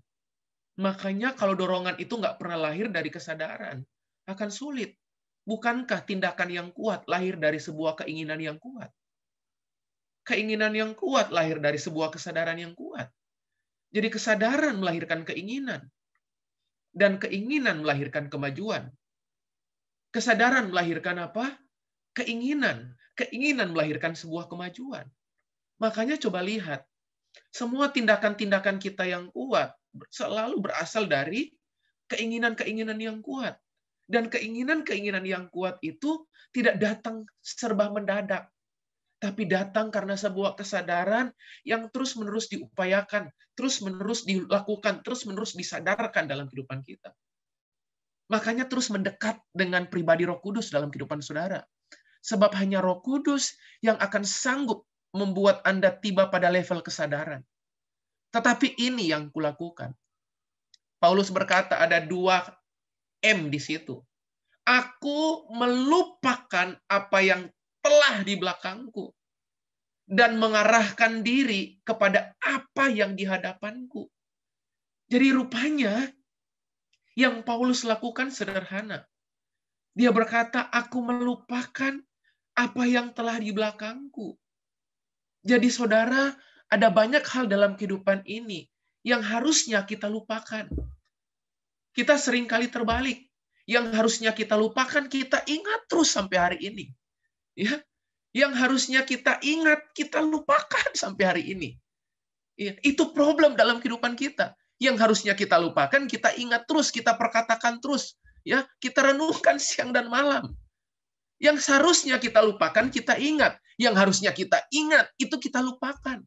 S3: Makanya kalau dorongan itu nggak pernah lahir dari kesadaran, akan sulit. Bukankah tindakan yang kuat lahir dari sebuah keinginan yang kuat? Keinginan yang kuat lahir dari sebuah kesadaran yang kuat. Jadi kesadaran melahirkan keinginan. Dan keinginan melahirkan kemajuan. Kesadaran melahirkan apa? Keinginan. Keinginan melahirkan sebuah kemajuan. Makanya coba lihat. Semua tindakan-tindakan kita yang kuat selalu berasal dari keinginan-keinginan yang kuat. Dan keinginan-keinginan yang kuat itu tidak datang serba mendadak. Tapi datang karena sebuah kesadaran yang terus-menerus diupayakan, terus-menerus dilakukan, terus-menerus disadarkan dalam kehidupan kita. Makanya terus mendekat dengan pribadi Roh Kudus dalam kehidupan saudara. Sebab hanya Roh Kudus yang akan sanggup membuat Anda tiba pada level kesadaran. Tetapi ini yang kulakukan. Paulus berkata ada 2 M di situ. Aku melupakan apa yang telah di belakangku dan mengarahkan diri kepada apa yang di hadapanku. Jadi rupanya yang Paulus lakukan sederhana. Dia berkata, aku melupakan apa yang telah di belakangku. Jadi saudara, ada banyak hal dalam kehidupan ini yang harusnya kita lupakan. Kita seringkali terbalik. Yang harusnya kita lupakan, kita ingat terus sampai hari ini. Ya, yang harusnya kita ingat, kita lupakan sampai hari ini. Ya, itu problem dalam kehidupan kita. Yang harusnya kita lupakan, kita ingat terus, kita perkatakan terus. Ya, kita renungkan siang dan malam. Yang seharusnya kita lupakan, kita ingat. Yang harusnya kita ingat, itu kita lupakan.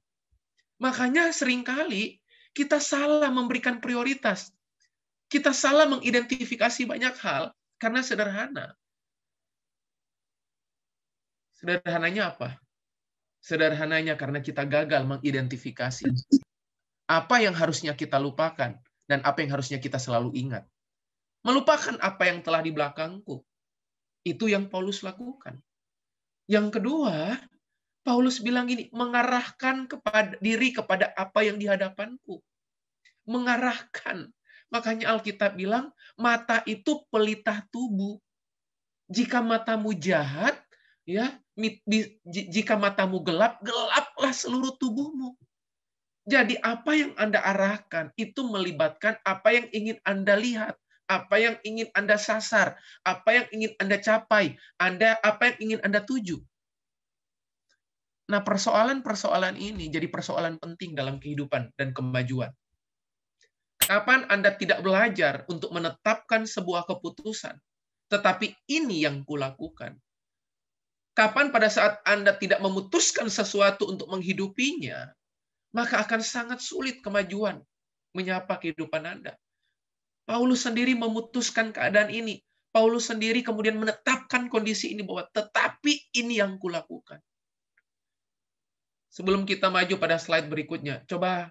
S3: Makanya seringkali kita salah memberikan prioritas. Kita salah mengidentifikasi banyak hal karena sederhana. Sederhananya apa? Sederhananya karena kita gagal mengidentifikasi apa yang harusnya kita lupakan dan apa yang harusnya kita selalu ingat. Melupakan apa yang telah di belakangku. Itu yang Paulus lakukan. Yang kedua, Paulus bilang gini, mengarahkan diri kepada apa yang di hadapanku. Mengarahkan. Makanya Alkitab bilang, mata itu pelitah tubuh. Jika matamu jahat, ya, jika matamu gelap, gelaplah seluruh tubuhmu. Jadi apa yang Anda arahkan itu melibatkan apa yang ingin Anda lihat, apa yang ingin Anda sasar, apa yang ingin Anda capai, apa yang ingin Anda tuju. Nah, persoalan-persoalan ini jadi persoalan penting dalam kehidupan dan kemajuan. Kapan Anda tidak belajar untuk menetapkan sebuah keputusan, tetapi ini yang kulakukan. Kapan pada saat Anda tidak memutuskan sesuatu untuk menghidupinya, maka akan sangat sulit kemajuan menyapa kehidupan Anda. Paulus sendiri memutuskan keadaan ini. Paulus sendiri kemudian menetapkan kondisi ini bahwa tetapi ini yang kulakukan. Sebelum kita maju pada slide berikutnya, coba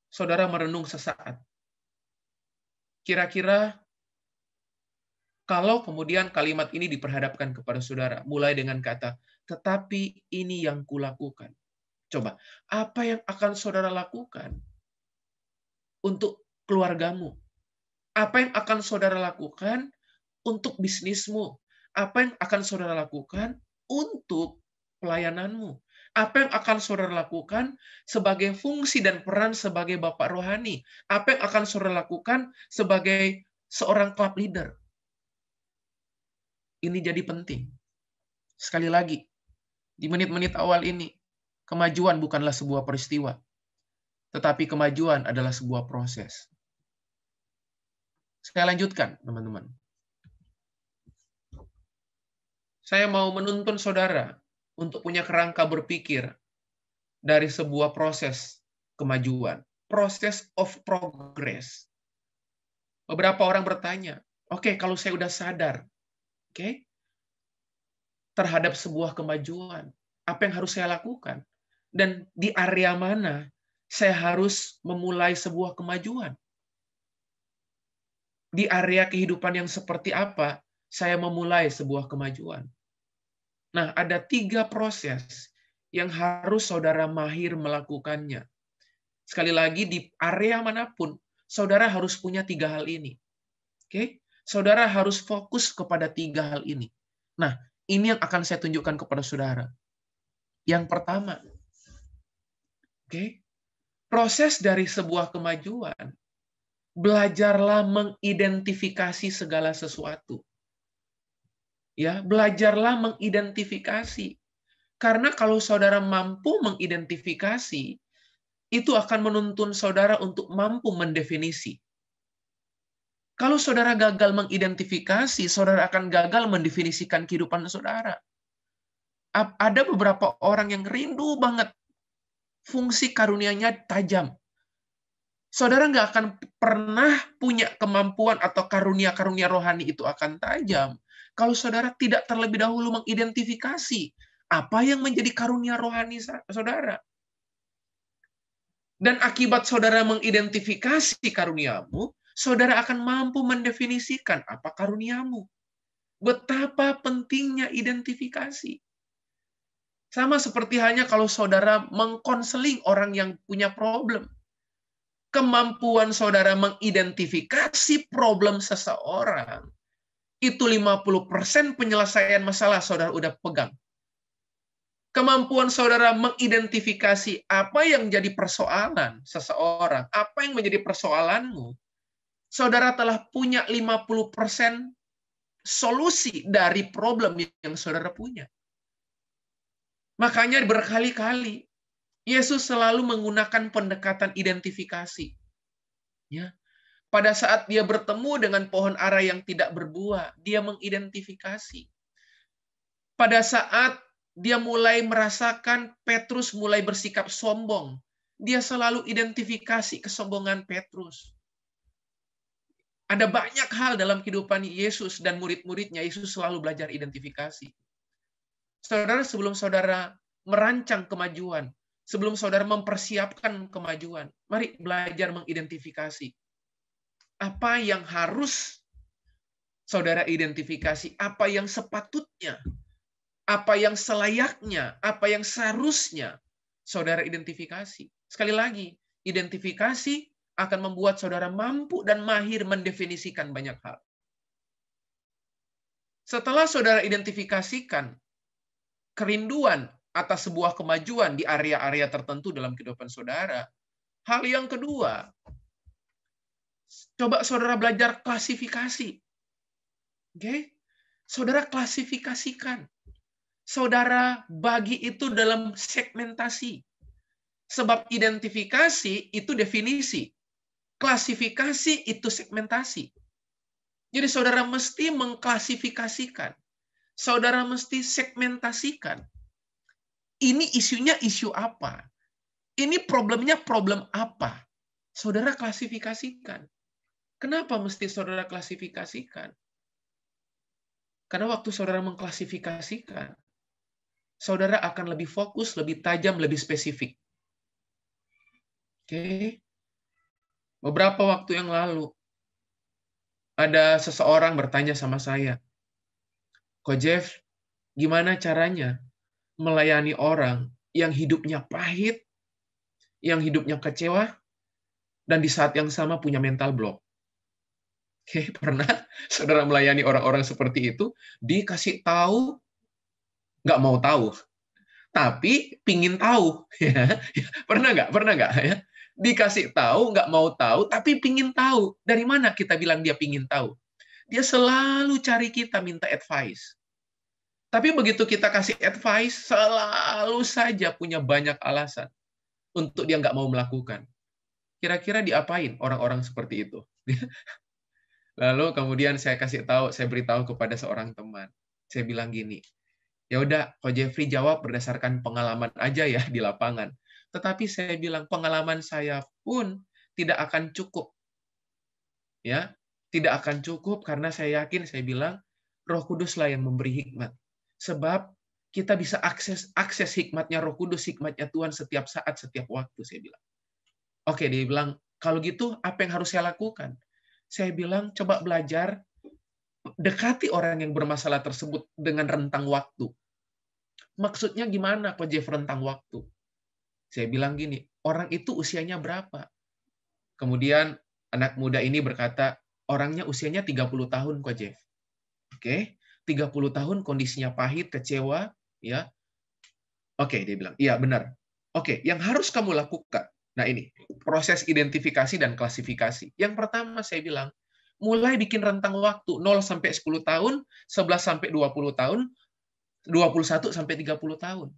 S3: saudara merenung sesaat. Kira-kira kalau kemudian kalimat ini diperhadapkan kepada saudara, mulai dengan kata, tetapi ini yang kulakukan. Coba, apa yang akan saudara lakukan untuk keluargamu? Apa yang akan saudara lakukan untuk bisnismu? Apa yang akan saudara lakukan untuk pelayananmu? Apa yang akan saudara lakukan sebagai fungsi dan peran sebagai bapak rohani? Apa yang akan saudara lakukan sebagai seorang club leader? Ini jadi penting. Sekali lagi, di menit-menit awal ini, kemajuan bukanlah sebuah peristiwa, tetapi kemajuan adalah sebuah proses. Saya lanjutkan, teman-teman. Saya mau menuntun saudara untuk punya kerangka berpikir dari sebuah proses kemajuan. Proses of progress. Beberapa orang bertanya, oke, kalau saya udah sadar, oke, terhadap sebuah kemajuan, apa yang harus saya lakukan? Dan di area mana saya harus memulai sebuah kemajuan? Di area kehidupan yang seperti apa saya memulai sebuah kemajuan? Nah, ada 3 proses yang harus saudara mahir melakukannya. Sekali lagi, di area manapun, saudara harus punya 3 hal ini. Oke? Saudara harus fokus kepada 3 hal ini. Nah, ini yang akan saya tunjukkan kepada saudara. Yang pertama, oke, proses dari sebuah kemajuan, belajarlah mengidentifikasi segala sesuatu. Ya, belajarlah mengidentifikasi. Karena kalau saudara mampu mengidentifikasi, itu akan menuntun saudara untuk mampu mendefinisi. Kalau saudara gagal mengidentifikasi, saudara akan gagal mendefinisikan kehidupan saudara. Ada beberapa orang yang rindu banget fungsi karunia-Nya tajam. Saudara nggak akan pernah punya kemampuan atau karunia-karunia rohani itu akan tajam kalau saudara tidak terlebih dahulu mengidentifikasi apa yang menjadi karunia rohani saudara. Dan akibat saudara mengidentifikasi karuniamu, saudara akan mampu mendefinisikan apa karuniamu. Betapa pentingnya identifikasi. Sama seperti hanya kalau saudara mengkonseling orang yang punya problem. Kemampuan saudara mengidentifikasi problem seseorang, itu 50% penyelesaian masalah saudara udah pegang. Kemampuan saudara mengidentifikasi apa yang jadi persoalan seseorang, apa yang menjadi persoalanmu, saudara telah punya 50% solusi dari problem yang saudara punya. Makanya berkali-kali Yesus selalu menggunakan pendekatan identifikasi. Ya. Pada saat dia bertemu dengan pohon ara yang tidak berbuah, dia mengidentifikasi. Pada saat dia mulai merasakan Petrus mulai bersikap sombong, dia selalu identifikasi kesombongan Petrus. Ada banyak hal dalam kehidupan Yesus dan murid-muridnya, Yesus selalu belajar identifikasi. Saudara, sebelum saudara merancang kemajuan, sebelum saudara mempersiapkan kemajuan, mari belajar mengidentifikasi. Apa yang harus saudara identifikasi, apa yang sepatutnya, apa yang selayaknya, apa yang seharusnya saudara identifikasi. Sekali lagi, identifikasi akan membuat saudara mampu dan mahir mendefinisikan banyak hal. Setelah saudara identifikasikan kerinduan atas sebuah kemajuan di area-area tertentu dalam kehidupan saudara, hal yang kedua, coba saudara belajar klasifikasi. Oke? Saudara klasifikasikan. Saudara bagi itu dalam segmentasi. Sebab identifikasi itu definisi. Klasifikasi itu segmentasi. Jadi saudara mesti mengklasifikasikan. Saudara mesti segmentasikan. Ini isunya isu apa? Ini problemnya problem apa? Saudara klasifikasikan. Kenapa mesti saudara klasifikasikan? Karena waktu saudara mengklasifikasikan, saudara akan lebih fokus, lebih tajam, lebih spesifik. Oke. Beberapa waktu yang lalu, ada seseorang bertanya sama saya, Ko Jeff, gimana caranya melayani orang yang hidupnya pahit, yang hidupnya kecewa, dan di saat yang sama punya mental block? Oke, pernah saudara melayani orang-orang seperti itu, dikasih tahu, nggak mau tahu, tapi pingin tahu. Ya. Pernah nggak? Pernah nggak? Ya? Dikasih tahu, nggak mau tahu, tapi pingin tahu. Dari mana kita bilang dia pingin tahu? Dia selalu cari kita minta advice. Tapi begitu kita kasih advice, selalu saja punya banyak alasan untuk dia nggak mau melakukan. Kira-kira diapain orang-orang seperti itu? Lalu kemudian saya beritahu kepada seorang teman. Saya bilang gini, ya udah, Ko Jeffrey jawab berdasarkan pengalaman aja ya di lapangan. Tetapi saya bilang pengalaman saya pun tidak akan cukup. Ya, tidak akan cukup karena saya yakin, saya bilang Roh Kuduslah yang memberi hikmat. Sebab kita bisa akses hikmatnya Roh Kudus, hikmatnya Tuhan setiap saat, setiap waktu, saya bilang. Oke, dia bilang, kalau gitu apa yang harus saya lakukan? Saya bilang, coba belajar dekati orang yang bermasalah tersebut dengan rentang waktu. Maksudnya gimana, Ko Jeff, rentang waktu? Saya bilang gini, orang itu usianya berapa? Kemudian anak muda ini berkata, orangnya usianya 30 tahun, Ko Jeff. Oke, 30 tahun kondisinya pahit, kecewa, ya. Oke, dia bilang, iya benar. Oke, yang harus kamu lakukan. Nah ini, proses identifikasi dan klasifikasi. Yang pertama saya bilang, mulai bikin rentang waktu 0 sampai 10 tahun, 11 sampai 20 tahun, 21 sampai 30 tahun.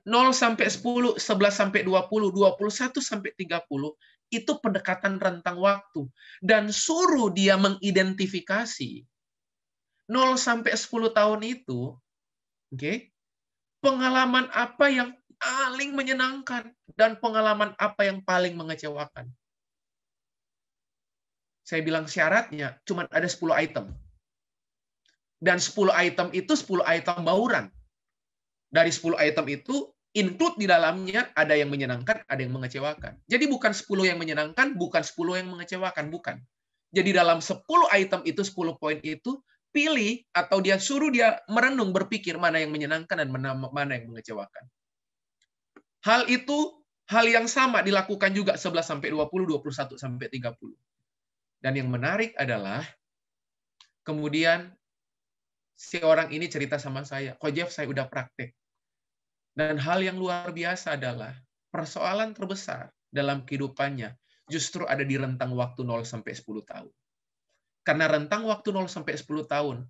S3: 0 sampai 10, 11 sampai 20, 21 sampai 30, itu pendekatan rentang waktu. Dan suruh dia mengidentifikasi 0 sampai 10 tahun itu, oke, pengalaman apa yang paling menyenangkan dan pengalaman apa yang paling mengecewakan. Saya bilang syaratnya cuma ada 10 item. Dan 10 item itu 10 item bauran. Dari 10 item itu include di dalamnya ada yang menyenangkan, ada yang mengecewakan. Jadi bukan 10 yang menyenangkan, bukan 10 yang mengecewakan, bukan. Jadi dalam 10 item itu, 10 poin itu, pilih atau dia suruh dia merenung, berpikir mana yang menyenangkan dan mana yang mengecewakan. Hal itu, hal yang sama dilakukan juga 11 sampai 20, 21 sampai 30. Dan yang menarik adalah kemudian si orang ini cerita sama saya, Ko Jeff, saya udah praktek. Dan hal yang luar biasa adalah persoalan terbesar dalam kehidupannya justru ada di rentang waktu 0 sampai 10 tahun. Karena rentang waktu 0 sampai 10 tahun,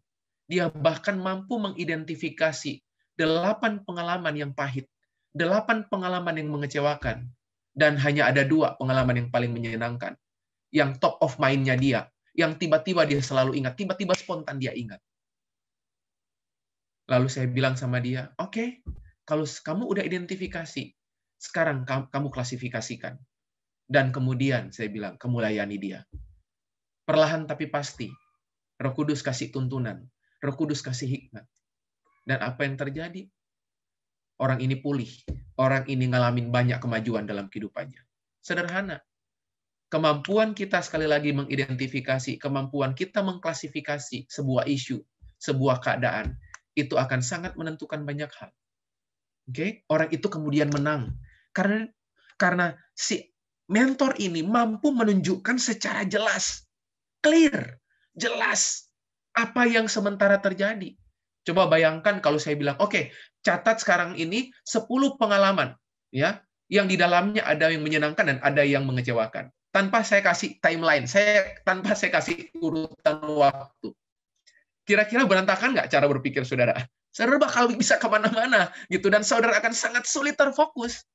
S3: dia bahkan mampu mengidentifikasi 8 pengalaman yang pahit, 8 pengalaman yang mengecewakan, dan hanya ada 2 pengalaman yang paling menyenangkan. Yang top of mind-nya dia, yang tiba-tiba dia selalu ingat, tiba-tiba spontan dia ingat. Lalu saya bilang sama dia, oke, kalau kamu udah identifikasi, sekarang kamu klasifikasikan. Dan kemudian saya bilang, kamu layani dia. Perlahan tapi pasti, Roh Kudus kasih tuntunan, Roh Kudus kasih hikmat. Dan apa yang terjadi? Orang ini pulih, orang ini ngalamin banyak kemajuan dalam kehidupannya. Sederhana. Kemampuan kita sekali lagi mengidentifikasi, kemampuan kita mengklasifikasi sebuah isu, sebuah keadaan, itu akan sangat menentukan banyak hal. Oke, orang itu kemudian menang karena si mentor ini mampu menunjukkan secara jelas, clear, jelas apa yang sementara terjadi. Coba bayangkan kalau saya bilang, oke, catat sekarang ini 10 pengalaman, ya, yang di dalamnya ada yang menyenangkan dan ada yang mengecewakan. Tanpa saya kasih timeline, tanpa saya kasih urutan waktu. Kira-kira berantakan nggak cara berpikir saudara? Saudara bakal bisa kemana-mana, gitu, dan saudara akan sangat sulit terfokus.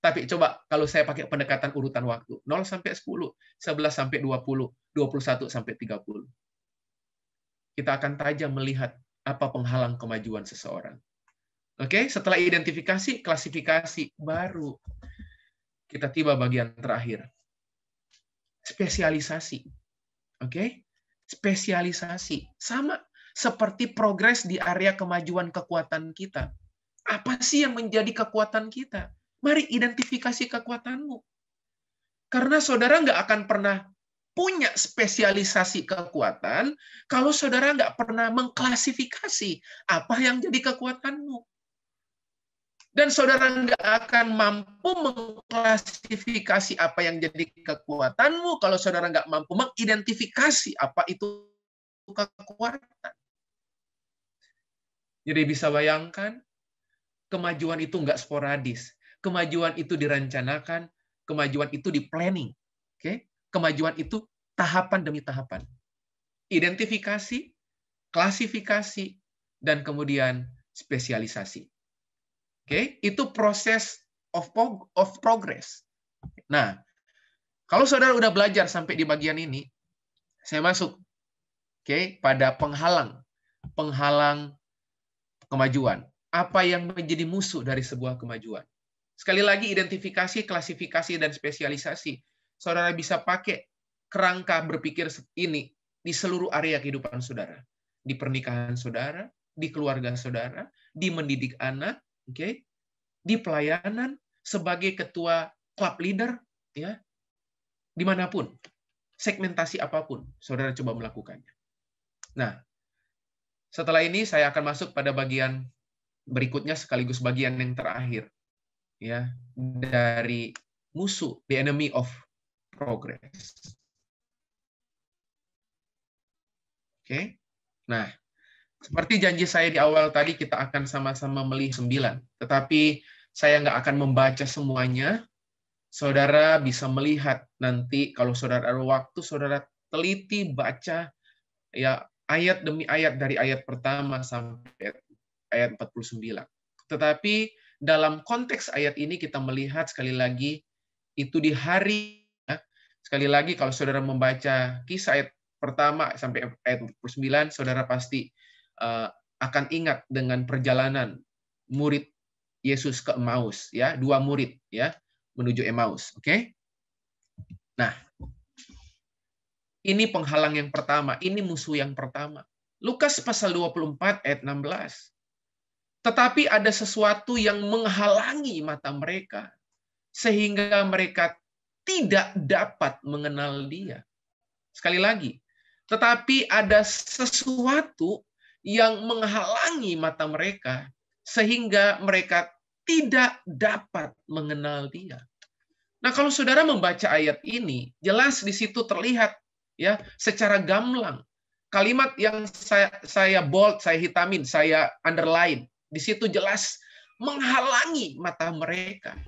S3: Tapi coba kalau saya pakai pendekatan urutan waktu, 0 sampai 10, 11 sampai 20, 21 sampai 30. Kita akan tajam melihat apa penghalang kemajuan seseorang. Oke, setelah identifikasi, klasifikasi, baru kita tiba bagian terakhir. Spesialisasi. Oke? Spesialisasi. Sama seperti progres di area kemajuan kekuatan kita. Apa sih yang menjadi kekuatan kita? Mari identifikasi kekuatanmu. Karena saudara nggak akan pernah punya spesialisasi kekuatan kalau saudara nggak pernah mengklasifikasi apa yang jadi kekuatanmu. Dan saudara nggak akan mampu mengklasifikasi apa yang jadi kekuatanmu kalau saudara nggak mampu mengidentifikasi apa itu kekuatan. Jadi bisa bayangkan, kemajuan itu nggak sporadis. Kemajuan itu direncanakan, kemajuan itu di planning. Oke? Kemajuan itu tahapan demi tahapan. Identifikasi, klasifikasi, dan kemudian spesialisasi. Oke, itu proses of progress. Nah, kalau saudara udah belajar sampai di bagian ini, saya masuk pada penghalang kemajuan. Apa yang menjadi musuh dari sebuah kemajuan? Sekali lagi, identifikasi, klasifikasi, dan spesialisasi. Saudara bisa pakai kerangka berpikir ini di seluruh area kehidupan saudara. Di pernikahan saudara, di keluarga saudara, di mendidik anak, di pelayanan, sebagai ketua club leader, ya, dimanapun, segmentasi apapun, saudara coba melakukannya. Nah, setelah ini saya akan masuk pada bagian berikutnya sekaligus bagian yang terakhir, ya, dari musuh, the enemy of progress. Oke, nah, seperti janji saya di awal tadi, kita akan sama-sama melihat 9. Tetapi saya nggak akan membaca semuanya. Saudara bisa melihat nanti, kalau saudara ada waktu, saudara teliti baca ya ayat demi ayat dari ayat pertama sampai ayat 49. Tetapi dalam konteks ayat ini kita melihat sekali lagi, itu di hari, ya, sekali lagi kalau saudara membaca kisah ayat pertama sampai ayat 49, saudara pasti akan ingat dengan perjalanan murid Yesus ke Emmaus, ya, 2 murid, ya, menuju Emmaus, oke? Nah, ini penghalang yang pertama, ini musuh yang pertama. Lukas pasal 24 ayat 16. Tetapi ada sesuatu yang menghalangi mata mereka sehingga mereka tidak dapat mengenal Dia. Sekali lagi, tetapi ada sesuatu yang menghalangi mata mereka sehingga mereka tidak dapat mengenal Dia. Nah, kalau saudara membaca ayat ini, jelas di situ terlihat, ya, secara gamblang kalimat yang saya bold, saya hitamin, saya underline. Di situ jelas menghalangi mata mereka.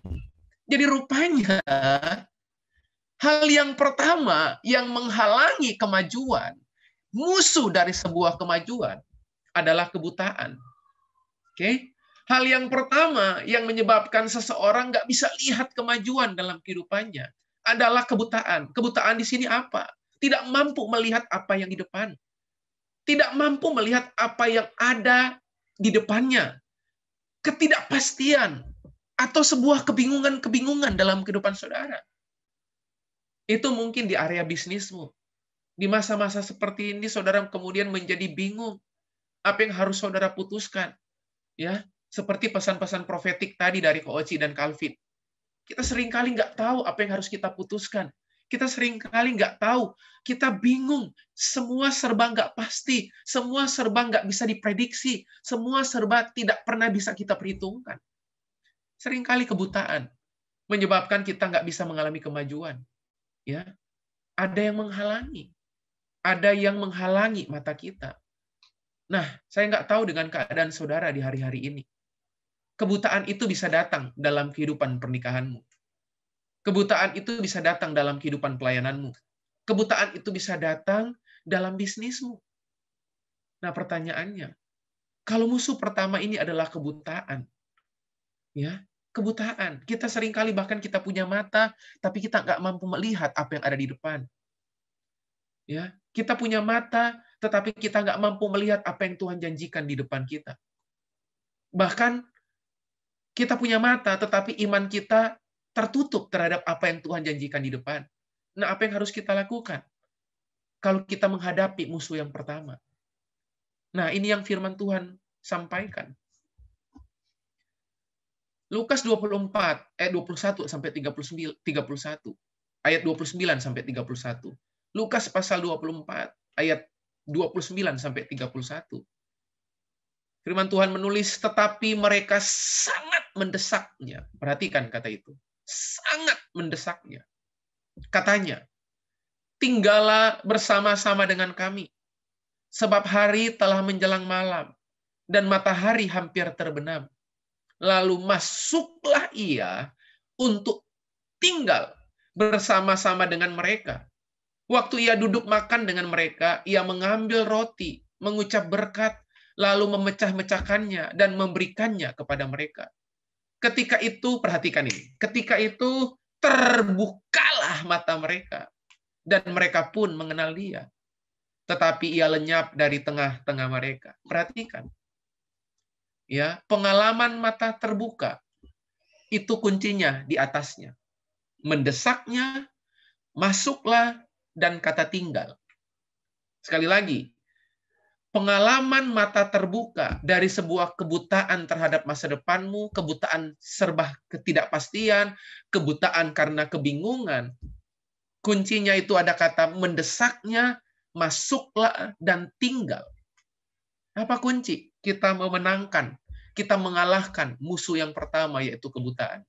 S3: Jadi rupanya hal yang pertama yang menghalangi kemajuan, musuh dari sebuah kemajuan, adalah kebutaan. Oke? Hal yang pertama yang menyebabkan seseorang nggak bisa lihat kemajuan dalam kehidupannya adalah kebutaan. Kebutaan di sini apa? Tidak mampu melihat apa yang di depan. Tidak mampu melihat apa yang ada di depannya. Ketidakpastian atau sebuah kebingungan-kebingungan dalam kehidupan saudara. Itu mungkin di area bisnismu. Di masa-masa seperti ini, saudara kemudian menjadi bingung. Apa yang harus saudara putuskan? Ya, seperti pesan-pesan profetik tadi dari Ko Oci dan Calvin. Kita seringkali nggak tahu apa yang harus kita putuskan. Kita seringkali nggak tahu. Kita bingung. Semua serba nggak pasti. Semua serba nggak bisa diprediksi. Semua serba tidak pernah bisa kita perhitungkan. Seringkali kebutaan menyebabkan kita nggak bisa mengalami kemajuan. Ya, ada yang menghalangi. Ada yang menghalangi mata kita. Nah, saya nggak tahu dengan keadaan saudara di hari-hari ini. Kebutaan itu bisa datang dalam kehidupan pernikahanmu. Kebutaan itu bisa datang dalam kehidupan pelayananmu. Kebutaan itu bisa datang dalam bisnismu. Nah, pertanyaannya, kalau musuh pertama ini adalah kebutaan, ya, kebutaan. Kita seringkali bahkan kita punya mata, tapi kita nggak mampu melihat apa yang ada di depan. Ya, kita punya mata, tetapi kita nggak mampu melihat apa yang Tuhan janjikan di depan kita. Bahkan kita punya mata, tetapi iman kita tertutup terhadap apa yang Tuhan janjikan di depan. Nah, apa yang harus kita lakukan kalau kita menghadapi musuh yang pertama? Nah, ini yang firman Tuhan sampaikan. Lukas 24 ayat 21 sampai 31. Ayat 29 sampai 31. Lukas pasal 24 ayat 29 sampai 31. Firman Tuhan menulis, tetapi mereka sangat mendesaknya. Perhatikan kata itu. Sangat mendesaknya. Katanya, tinggallah bersama-sama dengan kami. Sebab hari telah menjelang malam, dan matahari hampir terbenam. Lalu masuklah ia untuk tinggal bersama-sama dengan mereka. Waktu ia duduk makan dengan mereka, ia mengambil roti, mengucap berkat, lalu memecah-mecahkannya dan memberikannya kepada mereka. Ketika itu, perhatikan ini, ketika itu terbukalah mata mereka, dan mereka pun mengenal dia. Tetapi ia lenyap dari tengah-tengah mereka. Perhatikan. Ya, pengalaman mata terbuka, itu kuncinya di atasnya. Mendesaknya, masuklah, dan kata tinggal. Sekali lagi, pengalaman mata terbuka dari sebuah kebutaan terhadap masa depanmu, kebutaan serba ketidakpastian, kebutaan karena kebingungan. Kuncinya itu ada kata mendesaknya, masuklah, dan tinggal. Apa kunci? Kita memenangkan, kita mengalahkan musuh yang pertama, yaitu kebutaan.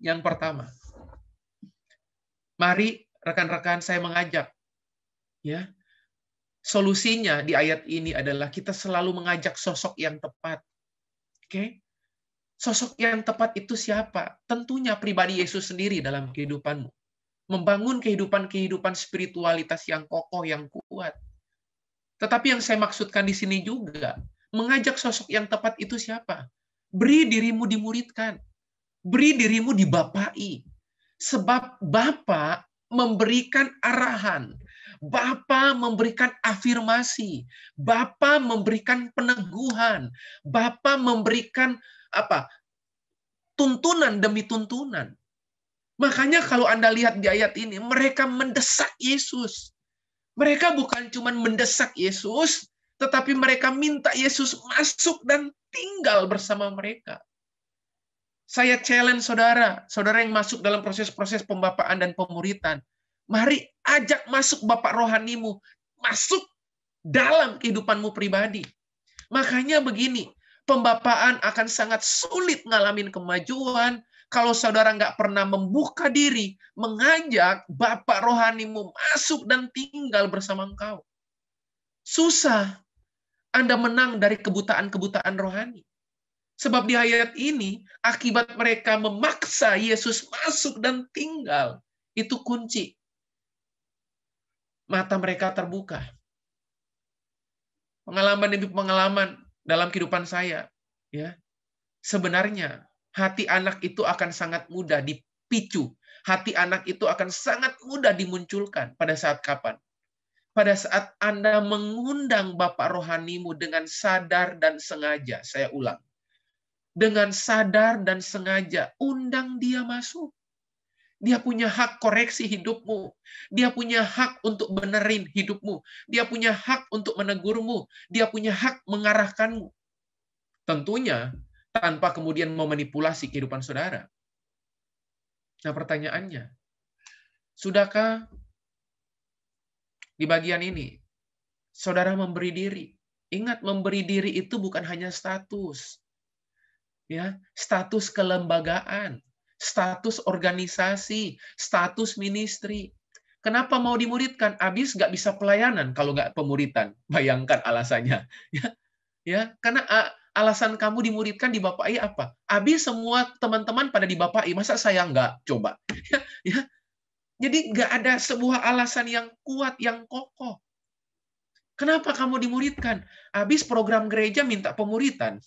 S3: Yang pertama, mari rekan-rekan saya mengajak, ya, solusinya di ayat ini adalah kita selalu mengajak sosok yang tepat. Oke? Sosok yang tepat itu siapa? Tentunya pribadi Yesus sendiri dalam kehidupanmu. Membangun kehidupan spiritualitas yang kokoh, yang kuat. Tetapi yang saya maksudkan di sini juga, mengajak sosok yang tepat itu siapa? Beri dirimu dimuridkan. Beri dirimu dibapai. Sebab Bapa memberikan arahan. Bapa memberikan afirmasi, Bapa memberikan peneguhan, Bapa memberikan tuntunan demi tuntunan. Makanya kalau Anda lihat di ayat ini, mereka mendesak Yesus. Mereka bukan cuma mendesak Yesus, tetapi mereka minta Yesus masuk dan tinggal bersama mereka. Saya challenge saudara yang masuk dalam proses-proses pembapaan dan pemuritan. Mari ajak masuk Bapak rohanimu, masuk dalam kehidupanmu pribadi. Makanya begini, pembapaan akan sangat sulit ngalamin kemajuan kalau saudara nggak pernah membuka diri, mengajak Bapak rohanimu masuk dan tinggal bersama engkau. Susah Anda menang dari kebutaan-kebutaan rohani. Sebab di ayat ini, akibat mereka memaksa Yesus masuk dan tinggal, itu kunci. Mata mereka terbuka. Pengalaman demi pengalaman dalam kehidupan saya, ya. Sebenarnya hati anak itu akan sangat mudah dipicu. Hati anak itu akan sangat mudah dimunculkan pada saat kapan? Pada saat Anda mengundang Bapak rohanimu dengan sadar dan sengaja. Saya ulang. Dengan sadar dan sengaja, undang dia masuk. Dia punya hak koreksi hidupmu. Dia punya hak untuk benerin hidupmu. Dia punya hak untuk menegurmu. Dia punya hak mengarahkanmu. Tentunya tanpa kemudian memanipulasi kehidupan saudara. Nah, pertanyaannya, sudahkah di bagian ini saudara memberi diri? Ingat, memberi diri itu bukan hanya status. Ya, status kelembagaan, status organisasi, status ministry. Kenapa mau dimuridkan? Abis nggak bisa pelayanan kalau nggak pemuritan. Bayangkan alasannya. Ya, karena alasan kamu dimuridkan dibapai apa? Abis semua teman-teman pada dibapai, masa saya nggak? Coba. Ya, jadi nggak ada sebuah alasan yang kuat, yang kokoh. Kenapa kamu dimuridkan? Abis program gereja minta pemuritan.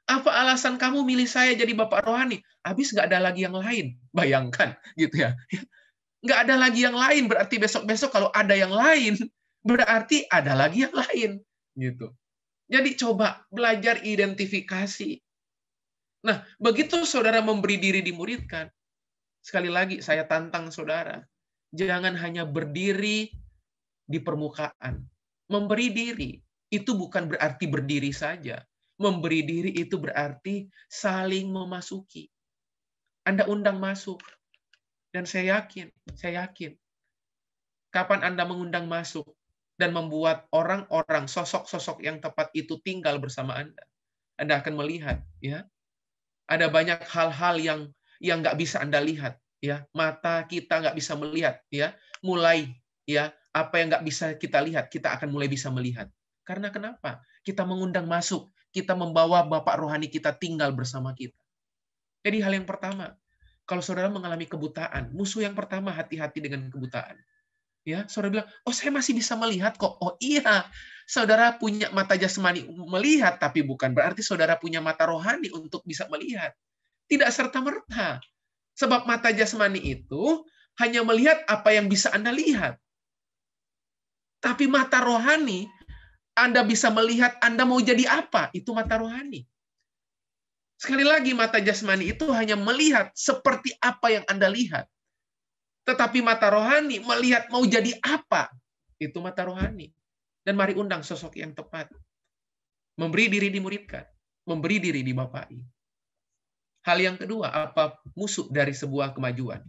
S3: Apa alasan kamu milih saya jadi Bapak rohani? Habis nggak ada lagi yang lain. Bayangkan, gitu ya. Nggak ada lagi yang lain, berarti besok-besok kalau ada yang lain, berarti ada lagi yang lain. Gitu. Jadi coba belajar identifikasi. Nah, begitu saudara memberi diri dimuridkan, sekali lagi saya tantang saudara, jangan hanya berdiri di permukaan. Memberi diri, itu bukan berarti berdiri saja. Memberi diri itu berarti saling memasuki. Anda undang masuk. Dan saya yakin, kapan Anda mengundang masuk, dan membuat orang-orang, sosok-sosok yang tepat itu tinggal bersama Anda. Anda akan melihat, ya, ada banyak hal-hal yang nggak bisa Anda lihat, ya, mata kita nggak bisa melihat, ya, mulai, ya, apa yang nggak bisa kita lihat, kita akan mulai bisa melihat. Karena kenapa? Kita mengundang masuk, kita membawa Bapak rohani kita tinggal bersama kita. Jadi hal yang pertama, kalau saudara mengalami kebutaan, musuh yang pertama hati-hati dengan kebutaan. Ya, saudara bilang, oh saya masih bisa melihat kok. Oh iya, saudara punya mata jasmani melihat, tapi bukan berarti saudara punya mata rohani untuk bisa melihat. Tidak serta-merta. Sebab mata jasmani itu hanya melihat apa yang bisa Anda lihat. Tapi mata rohani, Anda bisa melihat Anda mau jadi apa. Itu mata rohani. Sekali lagi, mata jasmani itu hanya melihat seperti apa yang Anda lihat. Tetapi mata rohani melihat mau jadi apa. Itu mata rohani. Dan mari undang sosok yang tepat. Memberi diri dimuridkan. Memberi diri dibapai. Hal yang kedua, apa musuh dari sebuah kemajuan?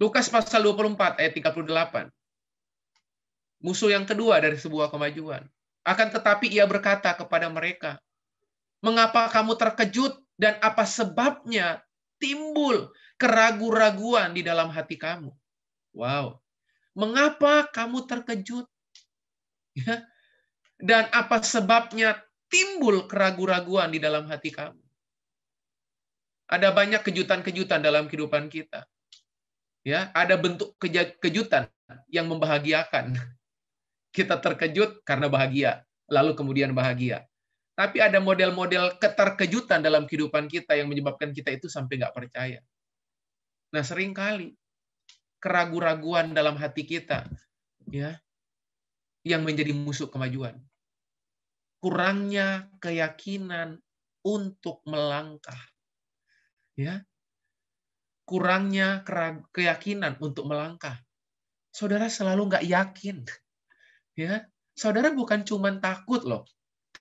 S3: Lukas pasal 24 ayat 38. Musuh yang kedua dari sebuah kemajuan. Akan tetapi ia berkata kepada mereka, mengapa kamu terkejut dan apa sebabnya timbul keraguan-raguan di dalam hati kamu? Wow. Mengapa kamu terkejut? Ya. Dan apa sebabnya timbul keraguan-raguan di dalam hati kamu? Ada banyak kejutan-kejutan dalam kehidupan kita. Ya, ada bentuk kejutan yang membahagiakan. Kita terkejut karena bahagia, lalu kemudian bahagia. Tapi ada model-model keterkejutan dalam kehidupan kita yang menyebabkan kita itu sampai nggak percaya. Nah, seringkali keraguan-raguan dalam hati kita, ya, yang menjadi musuh kemajuan. Kurangnya keyakinan untuk melangkah, ya, kurangnya keyakinan untuk melangkah. Saudara selalu nggak yakin, ya. Saudara bukan cuma takut loh,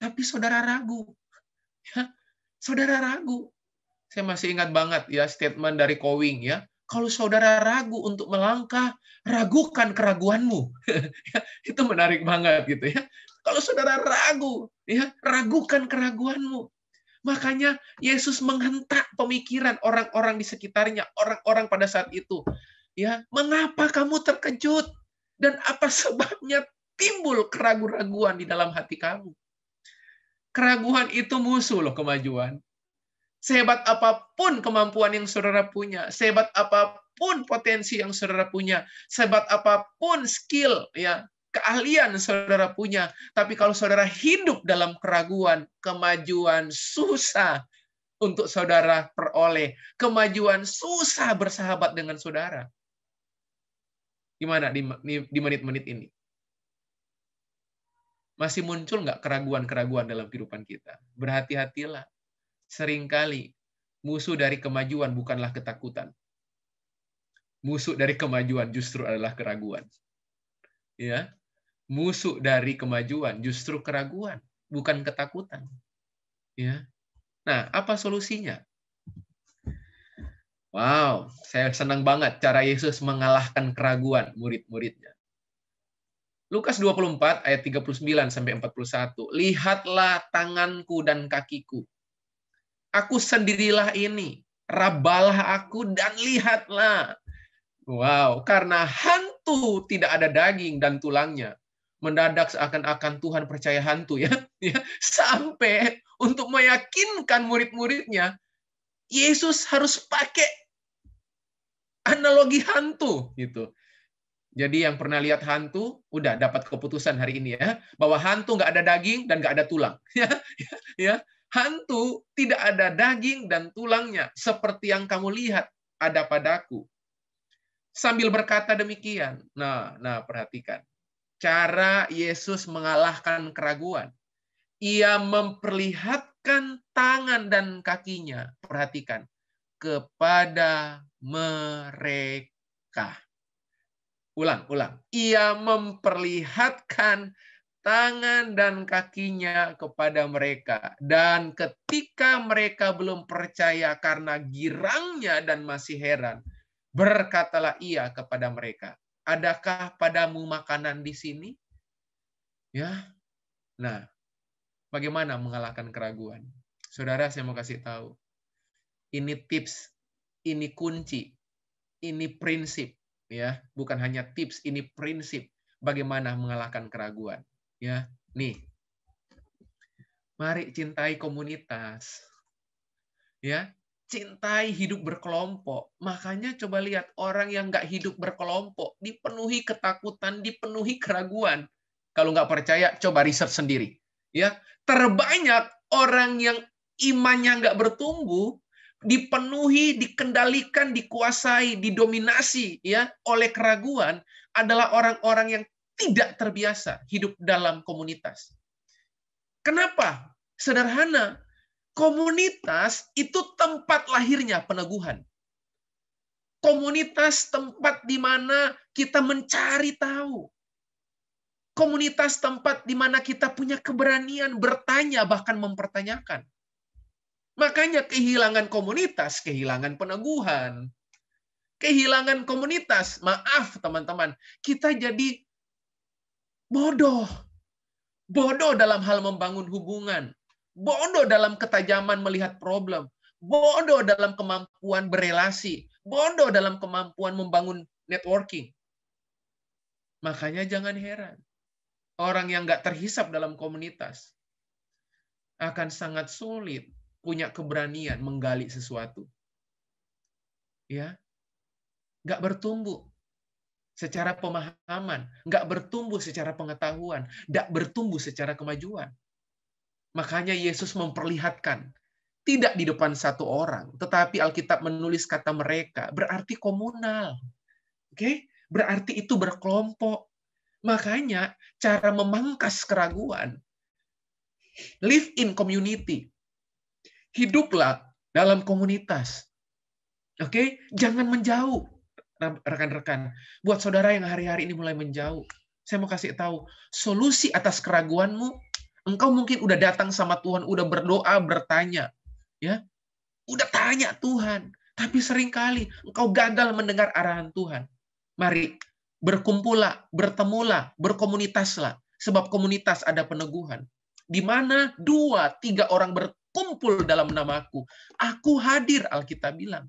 S3: tapi saudara ragu. Ya, saudara ragu. Saya masih ingat banget ya statement dari Kowing ya. Kalau saudara ragu untuk melangkah, ragukan keraguanmu. Itu menarik banget gitu ya. Kalau saudara ragu, ya, ragukan keraguanmu. Makanya Yesus menghentak pemikiran orang-orang di sekitarnya, orang-orang pada saat itu. Ya, mengapa kamu terkejut? Dan apa sebabnya timbul keraguan-raguan di dalam hati kamu? Keraguan itu musuh loh kemajuan. Sehebat apapun kemampuan yang saudara punya, sehebat apapun potensi yang saudara punya, sehebat apapun skill, ya, keahlian saudara punya, tapi kalau saudara hidup dalam keraguan, kemajuan susah untuk saudara peroleh. Kemajuan susah bersahabat dengan saudara. Gimana di menit-menit ini? Masih muncul nggak keraguan-keraguan dalam kehidupan kita? Berhati-hatilah. Seringkali musuh dari kemajuan bukanlah ketakutan. Musuh dari kemajuan justru adalah keraguan. Ya. Musuh dari kemajuan justru keraguan, bukan ketakutan. Ya. Nah, apa solusinya? Wow, saya senang banget cara Yesus mengalahkan keraguan murid-muridnya. Lukas 24 ayat 39 sampai 41. Lihatlah tanganku dan kakiku. Aku sendirilah ini. Rabalah aku dan lihatlah. Wow, karena hantu tidak ada daging dan tulangnya. Mendadak seakan-akan Tuhan percaya hantu ya. Sampai untuk meyakinkan murid-muridnya, Yesus harus pakai analogi hantu gitu. Jadi yang pernah lihat hantu, udah dapat keputusan hari ini ya, bahwa hantu nggak ada daging dan nggak ada tulang. Ya, hantu tidak ada daging dan tulangnya, seperti yang kamu lihat ada padaku. Sambil berkata demikian, nah perhatikan, cara Yesus mengalahkan keraguan. Ia memperlihatkan tangan dan kakinya, perhatikan, kepada mereka. Ulang. Ia memperlihatkan tangan dan kakinya kepada mereka. Dan ketika mereka belum percaya karena girangnya dan masih heran, Berkatalah ia kepada mereka, adakah padamu makanan di sini? Ya. Nah, bagaimana mengalahkan keraguan? Saudara, saya mau kasih tahu. Ini tips, ini kunci, ini prinsip, ya. Bukan hanya tips, ini prinsip bagaimana mengalahkan keraguan. Ya, nih. Mari cintai komunitas. Ya, cintai hidup berkelompok. Makanya coba lihat orang yang nggak hidup berkelompok, dipenuhi ketakutan, dipenuhi keraguan. Kalau nggak percaya, coba riset sendiri. Ya, terbanyak orang yang imannya nggak bertumbuh, dipenuhi, dikendalikan, dikuasai, didominasi ya oleh keraguan adalah orang-orang yang tidak terbiasa hidup dalam komunitas. Kenapa? Sederhana. Komunitas itu tempat lahirnya peneguhan. Komunitas tempat di mana kita mencari tahu. Komunitas tempat di mana kita punya keberanian bertanya, bahkan mempertanyakan. Makanya kehilangan komunitas, kehilangan peneguhan. Kehilangan komunitas, maaf teman-teman, kita jadi bodoh. Bodoh dalam hal membangun hubungan. Bodoh dalam ketajaman melihat problem. Bodoh dalam kemampuan berelasi. Bodoh dalam kemampuan membangun networking. Makanya jangan heran. Orang yang nggak terhisap dalam komunitas akan sangat sulit punya keberanian menggali sesuatu. Ya, nggak bertumbuh secara pemahaman, nggak bertumbuh secara pengetahuan, nggak bertumbuh secara kemajuan. Makanya Yesus memperlihatkan, tidak di depan satu orang, tetapi Alkitab menulis kata mereka, berarti komunal. Oke? Berarti itu berkelompok. Makanya cara memangkas keraguan, live in community. Hiduplah dalam komunitas. Oke? Jangan menjauh. Rekan-rekan, buat saudara yang hari-hari ini mulai menjauh, saya mau kasih tahu, solusi atas keraguanmu, engkau mungkin udah datang sama Tuhan, udah berdoa, bertanya, ya, udah tanya Tuhan, tapi seringkali engkau gagal mendengar arahan Tuhan. Mari berkumpullah, bertemulah, berkomunitaslah, sebab komunitas ada peneguhan. Di mana 2-3 orang berkumpul dalam namaku, aku hadir, Alkitab bilang.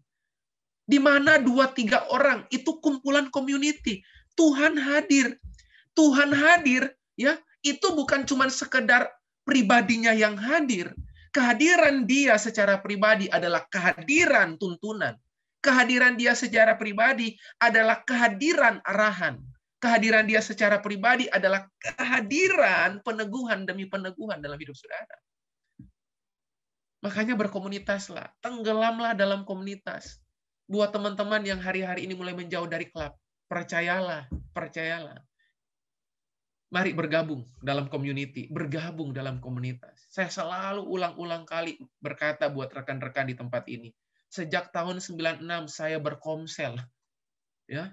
S3: Di mana 2-3 orang itu kumpulan community. Tuhan hadir. Tuhan hadir, ya, itu bukan cuma sekedar pribadinya yang hadir. Kehadiran dia secara pribadi adalah kehadiran tuntunan. Kehadiran dia secara pribadi adalah kehadiran arahan. Kehadiran dia secara pribadi adalah kehadiran peneguhan demi peneguhan dalam hidup saudara. Makanya berkomunitaslah, tenggelamlah dalam komunitas. Buat teman-teman yang hari-hari ini mulai menjauh dari klub, percayalah, percayalah. Mari bergabung dalam community, bergabung dalam komunitas. Saya selalu ulang-ulang kali berkata buat rekan-rekan di tempat ini. Sejak tahun 96 saya berkomsel. Ya.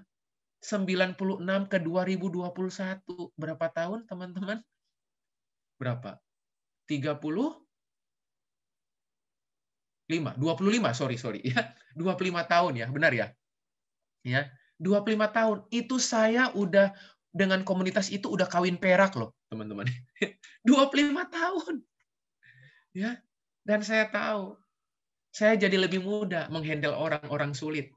S3: 96 ke 2021. Berapa tahun, teman-teman? Berapa? 30? 25, sorry ya. 25 tahun ya, benar ya? Ya, 25 tahun. Itu saya udah dengan komunitas itu udah kawin perak loh, teman-teman. 25 tahun. Ya. Dan saya tahu saya jadi lebih mudah menghandle orang-orang sulit.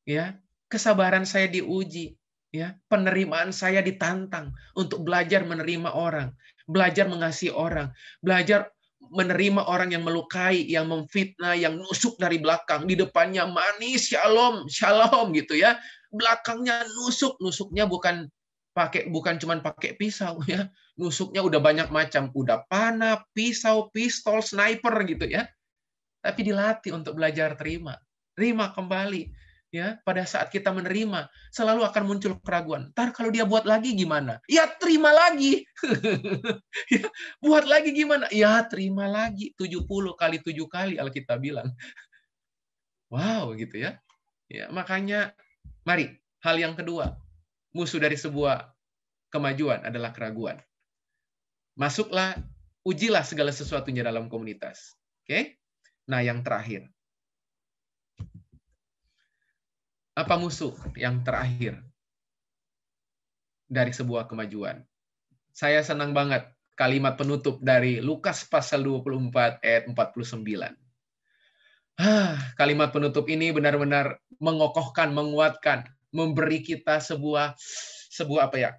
S3: Ya. Kesabaran saya diuji, ya. Penerimaan saya ditantang untuk belajar menerima orang, belajar mengasihi orang, belajar menerima orang yang melukai, yang memfitnah, yang nusuk dari belakang, di depannya manis, shalom, shalom gitu ya. Belakangnya nusuk, nusuknya bukan cuma pakai pisau ya. Nusuknya udah banyak macam, udah panah, pisau, pistol, sniper gitu ya. Tapi dilatih untuk belajar terima kembali. Ya, pada saat kita menerima, selalu akan muncul keraguan. Ntar kalau dia buat lagi gimana? Ya terima lagi. Ya, buat lagi gimana? Ya terima lagi. 70 kali 7 kali Alkitab bilang. Wow, gitu ya. Ya, makanya mari, hal yang kedua, musuh dari sebuah kemajuan adalah keraguan. Masuklah, ujilah segala sesuatunya dalam komunitas. Oke? Nah, yang terakhir. Apa musuh yang terakhir dari sebuah kemajuan? Saya senang banget kalimat penutup dari Lukas pasal 24 ayat 49. Kalimat penutup ini benar-benar mengokohkan, menguatkan, memberi kita sebuah apa ya?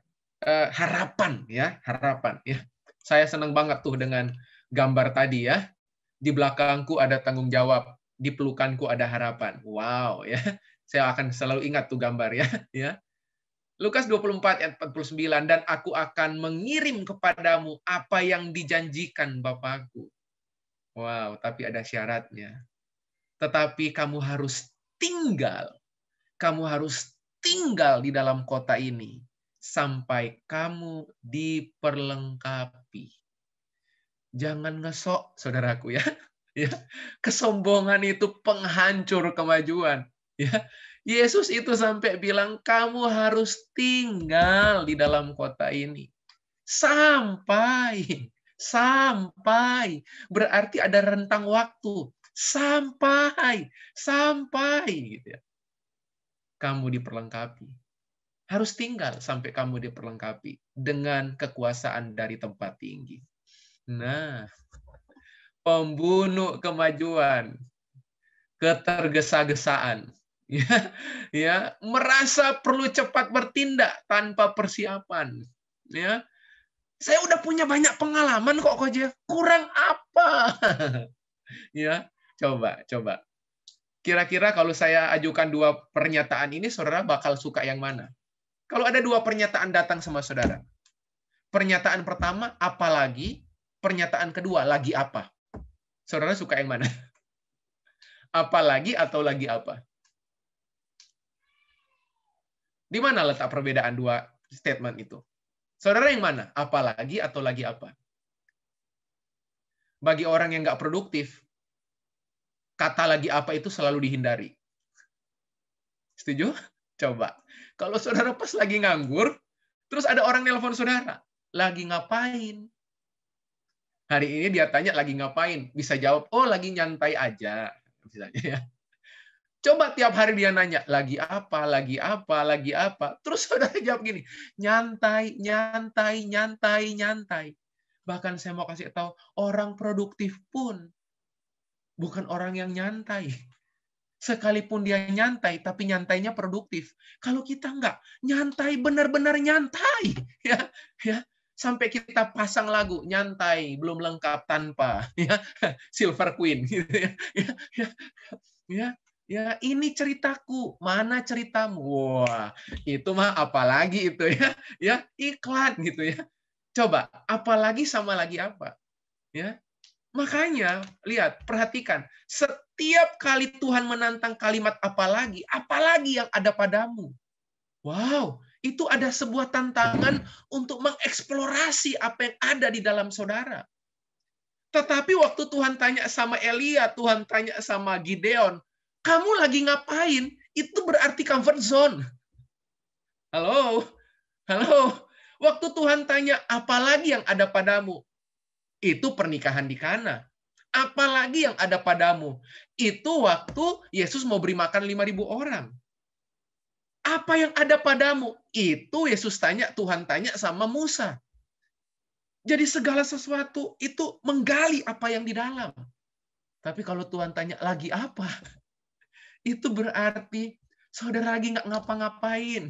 S3: Harapan ya, harapan ya. Saya senang banget tuh dengan gambar tadi ya. Di belakangku ada tanggung jawab, di pelukanku ada harapan. Wow ya. Saya akan selalu ingat tuh gambar ya, ya. Lukas 24 ayat 49, dan aku akan mengirim kepadamu apa yang dijanjikan Bapakku. Wow, tapi ada syaratnya. Tetapi kamu harus tinggal. Kamu harus tinggal di dalam kota ini sampai kamu diperlengkapi. Jangan ngesok, saudaraku ya. Ya, kesombongan itu penghancur kemajuan. Ya, Yesus itu sampai bilang kamu harus tinggal di dalam kota ini sampai berarti ada rentang waktu sampai gitu ya. Kamu diperlengkapi. Harus tinggal sampai kamu diperlengkapi dengan kekuasaan dari tempat tinggi. Nah, pembunuh kemajuan, ketergesa-gesaan, ya, merasa perlu cepat bertindak tanpa persiapan, ya. Saya udah punya banyak pengalaman kok, Koja. Kurang apa? Ya, coba. Kira-kira kalau saya ajukan dua pernyataan ini, saudara bakal suka yang mana? Kalau ada dua pernyataan datang sama saudara. Pernyataan pertama, apalagi. Pernyataan kedua, lagi apa? Saudara suka yang mana? Apalagi atau lagi apa? Di mana letak perbedaan dua statement itu? Saudara yang mana? Apalagi atau lagi apa? Bagi orang yang nggak produktif, kata lagi apa itu selalu dihindari. Setuju? Coba. Kalau saudara pas lagi nganggur, terus ada orang nelpon saudara, lagi ngapain? Hari ini dia tanya lagi ngapain? Bisa jawab, oh lagi nyantai aja. Misalnya ya. Coba tiap hari dia nanya, lagi apa? Terus saudara jawab gini, nyantai. Bahkan saya mau kasih tahu, orang produktif pun bukan orang yang nyantai. Sekalipun dia nyantai, tapi nyantainya produktif. Kalau kita enggak, nyantai, benar-benar nyantai. Ya, sampai kita pasang lagu, nyantai, belum lengkap tanpa. Ya, Silver Queen. Ya, ini ceritaku, mana ceritamu? Wah, itu mah apalagi itu ya iklan gitu ya. Coba, apalagi sama lagi apa? Ya, makanya lihat, perhatikan, setiap kali Tuhan menantang kalimat apalagi yang ada padamu. Wow, itu ada sebuah tantangan untuk mengeksplorasi apa yang ada di dalam saudara. Tetapi waktu Tuhan tanya sama Elia, Tuhan tanya sama Gideon, kamu lagi ngapain? Itu berarti comfort zone. Halo? Waktu Tuhan tanya, apalagi yang ada padamu? Itu pernikahan di Kana. Apalagi yang ada padamu? Itu waktu Yesus mau beri makan 5.000 orang. Apa yang ada padamu? Itu Yesus tanya, Tuhan tanya sama Musa. Jadi segala sesuatu itu menggali apa yang di dalam. Tapi kalau Tuhan tanya, lagi apa? Itu berarti saudara lagi nggak ngapa-ngapain.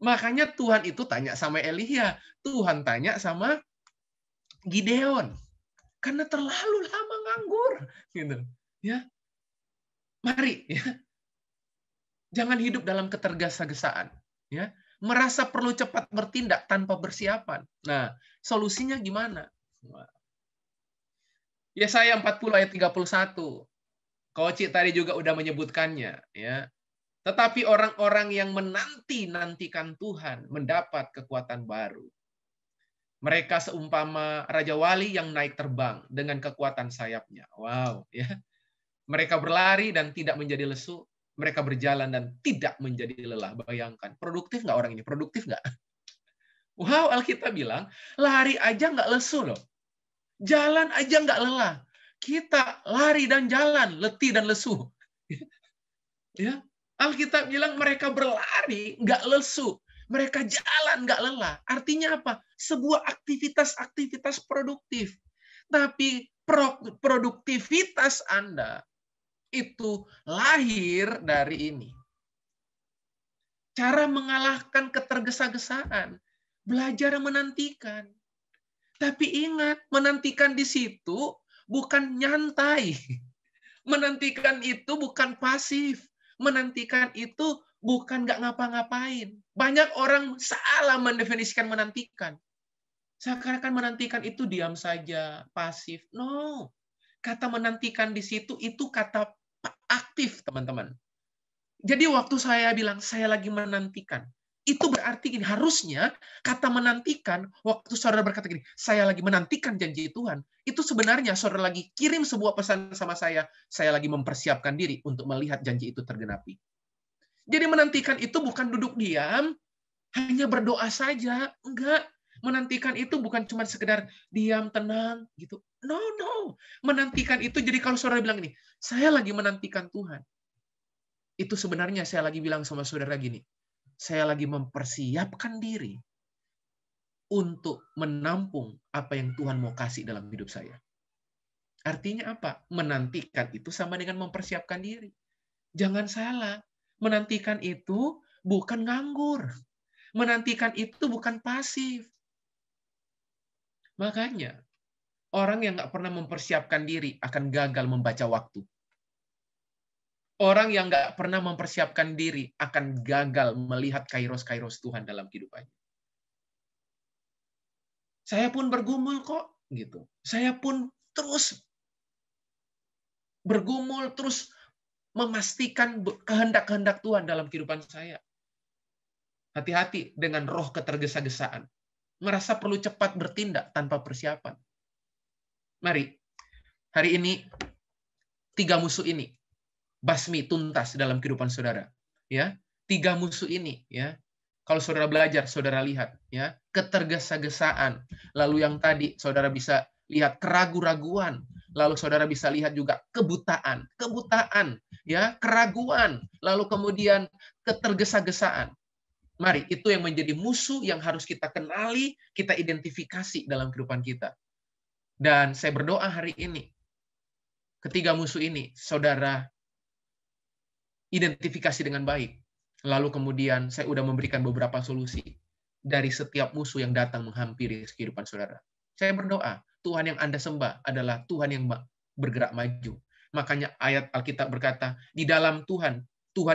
S3: Makanya Tuhan itu tanya sama Elia. Tuhan tanya sama Gideon. Karena terlalu lama nganggur. Gitu. Ya. Mari. Ya. Jangan hidup dalam ketergesa-gesaan. Ya. Merasa perlu cepat bertindak tanpa persiapan. Nah, solusinya gimana? Yesaya 40 ayat 31. Koci tadi juga udah menyebutkannya. Ya. Tetapi orang-orang yang menanti-nantikan Tuhan mendapat kekuatan baru. Mereka seumpama Raja Wali yang naik terbang dengan kekuatan sayapnya. Wow, ya. Mereka berlari dan tidak menjadi lesu. Mereka berjalan dan tidak menjadi lelah. Bayangkan, produktif nggak orang ini? Produktif nggak? Wow, Alkitab bilang, lari aja nggak lesu loh. Jalan aja nggak lelah. Kita lari dan jalan, letih dan lesu. Ya, Alkitab bilang mereka berlari, nggak lesu. Mereka jalan, nggak lelah. Artinya apa? Sebuah aktivitas-aktivitas produktif. Tapi produktivitas Anda itu lahir dari ini. Cara mengalahkan ketergesa-gesaan. Belajar menantikan. Tapi ingat, menantikan di situ bukan nyantai. Menantikan itu bukan pasif. Menantikan itu bukan nggak ngapa-ngapain. Banyak orang salah mendefinisikan menantikan. Seakan-akan menantikan itu diam saja, pasif. No. Kata menantikan di situ itu kata aktif, teman-teman. Jadi waktu saya bilang saya lagi menantikan, itu berarti gini, harusnya kata menantikan, waktu saudara berkata gini, saya lagi menantikan janji Tuhan, itu sebenarnya saudara lagi kirim sebuah pesan sama saya lagi mempersiapkan diri untuk melihat janji itu tergenapi. Jadi menantikan itu bukan duduk diam, hanya berdoa saja, enggak. Menantikan itu bukan cuma sekedar diam, tenang, gitu. No. Menantikan itu, jadi kalau saudara bilang ini, saya lagi menantikan Tuhan. Itu sebenarnya saya lagi bilang sama saudara gini, saya lagi mempersiapkan diri untuk menampung apa yang Tuhan mau kasih dalam hidup saya. Artinya apa? Menantikan itu sama dengan mempersiapkan diri. Jangan salah, menantikan itu bukan nganggur. Menantikan itu bukan pasif. Makanya, orang yang nggak pernah mempersiapkan diri akan gagal membaca waktu. Orang yang nggak pernah mempersiapkan diri akan gagal melihat kairos-kairos Tuhan dalam kehidupannya. Saya pun bergumul kok, gitu. Saya pun terus bergumul, terus memastikan kehendak-kehendak Tuhan dalam kehidupan saya. Hati-hati dengan roh ketergesa-gesaan. Merasa perlu cepat bertindak tanpa persiapan. Mari, hari ini 3 musuh ini basmi tuntas dalam kehidupan saudara, ya. 3 musuh ini, ya. Kalau saudara belajar, saudara lihat, ya, ketergesa-gesaan. Lalu yang tadi saudara bisa lihat keraguan-raguan, lalu saudara bisa lihat juga kebutaan, ya, keraguan, lalu kemudian ketergesa-gesaan. Mari, itu yang menjadi musuh yang harus kita kenali, kita identifikasi dalam kehidupan kita. Dan saya berdoa hari ini, ketiga musuh ini, saudara identifikasi dengan baik. Lalu kemudian saya sudah memberikan beberapa solusi dari setiap musuh yang datang menghampiri kehidupan saudara. Saya berdoa, Tuhan yang Anda sembah adalah Tuhan yang bergerak maju. Makanya ayat Alkitab berkata, di dalam Tuhan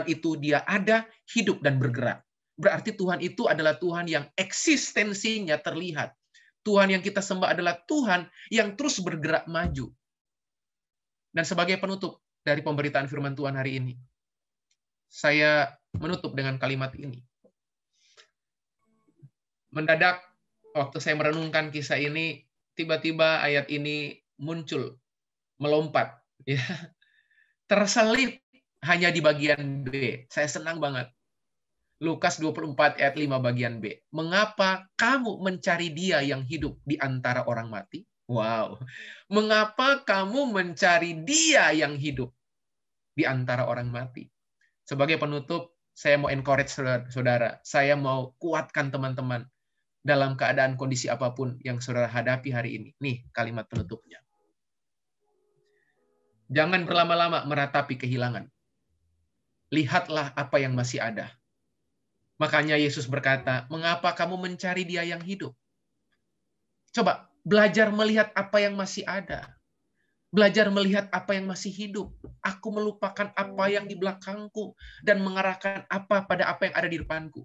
S3: itu dia ada, hidup, dan bergerak. Berarti Tuhan itu adalah Tuhan yang eksistensinya terlihat. Tuhan yang kita sembah adalah Tuhan yang terus bergerak maju. Dan sebagai penutup dari pemberitaan firman Tuhan hari ini, saya menutup dengan kalimat ini. Mendadak, waktu saya merenungkan kisah ini, tiba-tiba ayat ini muncul, melompat. Ya. Terselip hanya di bagian B. Saya senang banget. Lukas 24 ayat 5 bagian B. Mengapa kamu mencari dia yang hidup di antara orang mati? Wow. Mengapa kamu mencari dia yang hidup di antara orang mati? Sebagai penutup, saya mau encourage saudara. Saya mau kuatkan teman-teman dalam keadaan kondisi apapun yang saudara hadapi hari ini. Nih kalimat penutupnya. Jangan berlama-lama meratapi kehilangan. Lihatlah apa yang masih ada. Makanya Yesus berkata, mengapa kamu mencari dia yang hidup? Coba belajar melihat apa yang masih ada. Belajar melihat apa yang masih hidup. Aku melupakan apa yang di belakangku dan mengarahkan apa pada apa yang ada di depanku.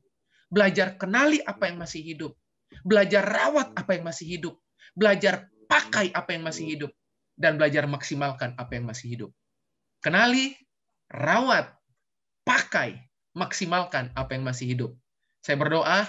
S3: Belajar kenali apa yang masih hidup. Belajar rawat apa yang masih hidup. Belajar pakai apa yang masih hidup. Dan belajar maksimalkan apa yang masih hidup. Kenali, rawat, pakai, maksimalkan apa yang masih hidup. Saya berdoa,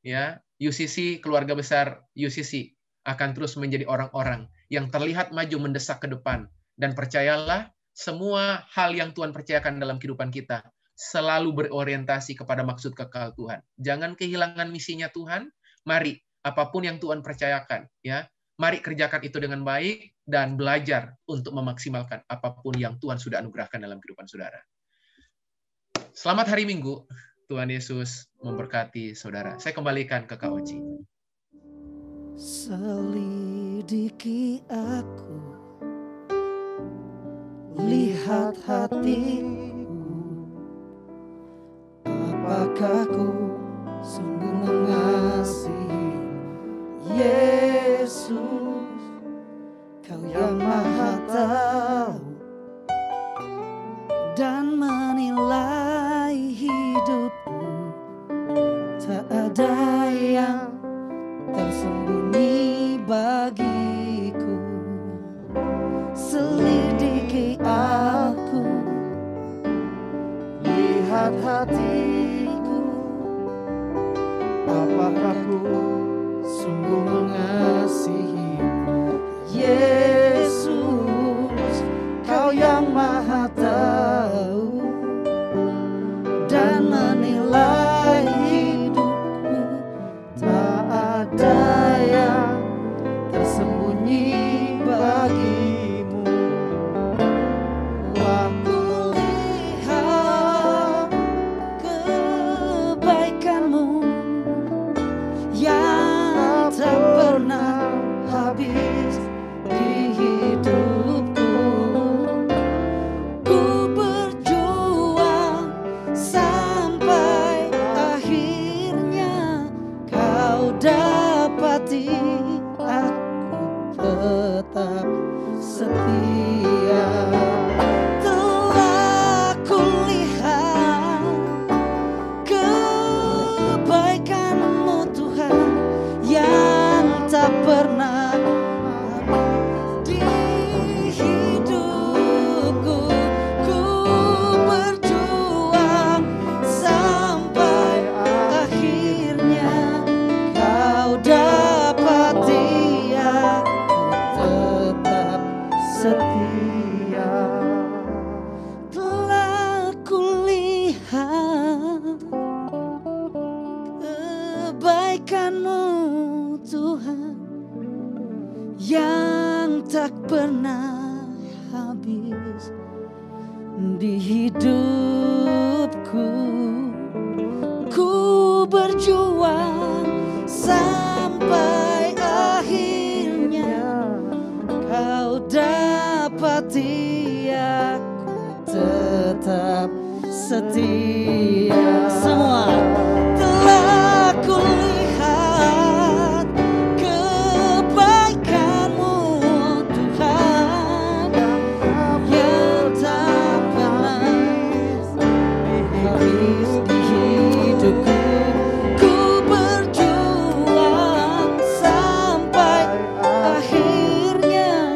S3: ya, UCC, keluarga besar UCC, akan terus menjadi orang-orang yang terlihat maju mendesak ke depan. Dan percayalah, semua hal yang Tuhan percayakan dalam kehidupan kita selalu berorientasi kepada maksud kekal Tuhan. Jangan kehilangan misinya Tuhan. Mari, apapun yang Tuhan percayakan, ya, mari kerjakan itu dengan baik dan belajar untuk memaksimalkan apapun yang Tuhan sudah anugerahkan dalam kehidupan saudara. Selamat hari Minggu. Tuhan Yesus memberkati saudara. Saya kembalikan ke Kak Oci.
S2: Selidiki aku, lihat hatiku, apakah ku sungguh mengasihi Yesus, Kau yang Maha Tahu dan menilai hidupku. Tak ada yang tersembunyi bagiku. Selidiki aku, lihat hatiku, apakah ku sungguh mengasihi Yesus, Kau yang Maha Tahu dan menilai hidupku. Tak ada yang tersembunyi bagimu. Aku lihat kebaikanmu yang tak pernah habis di hidupku. Ku berjuang sampai akhirnya Kau dapati aku tetap setia. Telah kulihat kebaikan-Mu Tuhan yang tak pernah di hidupku. Ku berjuang sampai akhirnya Kau dapati aku tetap setia. Telah kulihat kebaikan-Mu Tuhan yang tak pernah habis di hidupku. Ku berjuang sampai akhirnya Kau dapati aku tetap setia. Semua telah kulihat kebaikan-Mu Tuhan yang tak pernah habis di hidupku. Ku berjuang sampai akhirnya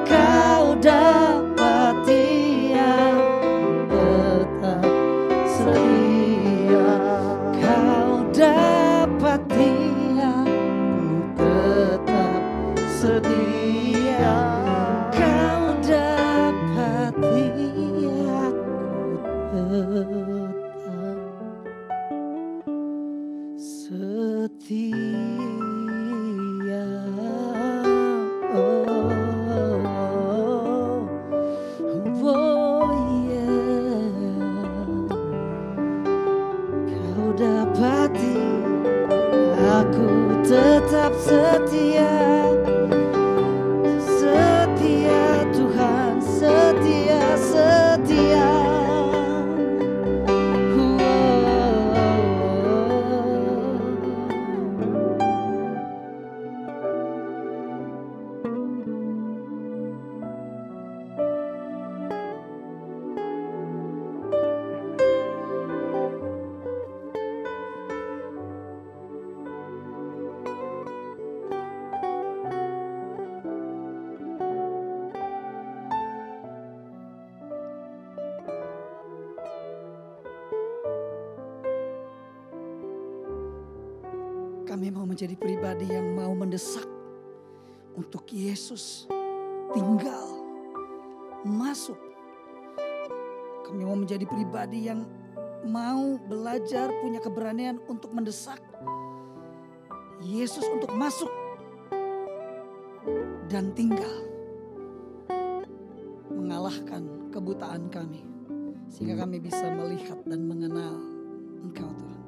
S2: Kau dapati aku tetap setia. Kau dapati aku tetap setia. Kau dapati aku tetap setia. Oh, yeah. Kau dapati aku tetap setia. Setia Tuhan, setia, setia. Kami mau menjadi pribadi yang mau mendesak untuk Yesus tinggal, masuk. Kami mau menjadi pribadi yang mau belajar, punya keberanian untuk mendesak Yesus untuk masuk dan tinggal, mengalahkan kebutaan kami. sehingga kami bisa melihat dan mengenal Engkau Tuhan.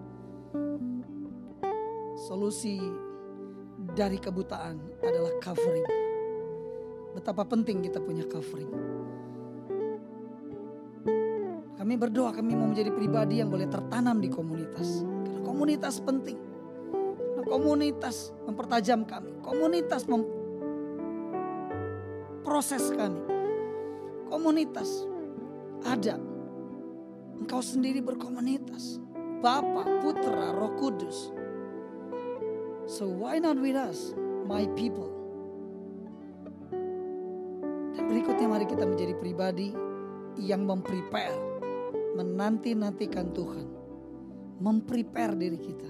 S2: Solusi dari kebutaan adalah covering. Betapa penting kita punya covering. Kami berdoa kami mau menjadi pribadi yang boleh tertanam di komunitas. Karena komunitas penting. Karena komunitas mempertajam kami. Komunitas memproses kami. Komunitas ada. Engkau sendiri berkomunitas. Bapa, Putra, Roh Kudus. So why not with us, my people? Dan berikutnya mari kita menjadi pribadi yang memprepare, menanti-nantikan Tuhan, memprepare diri kita.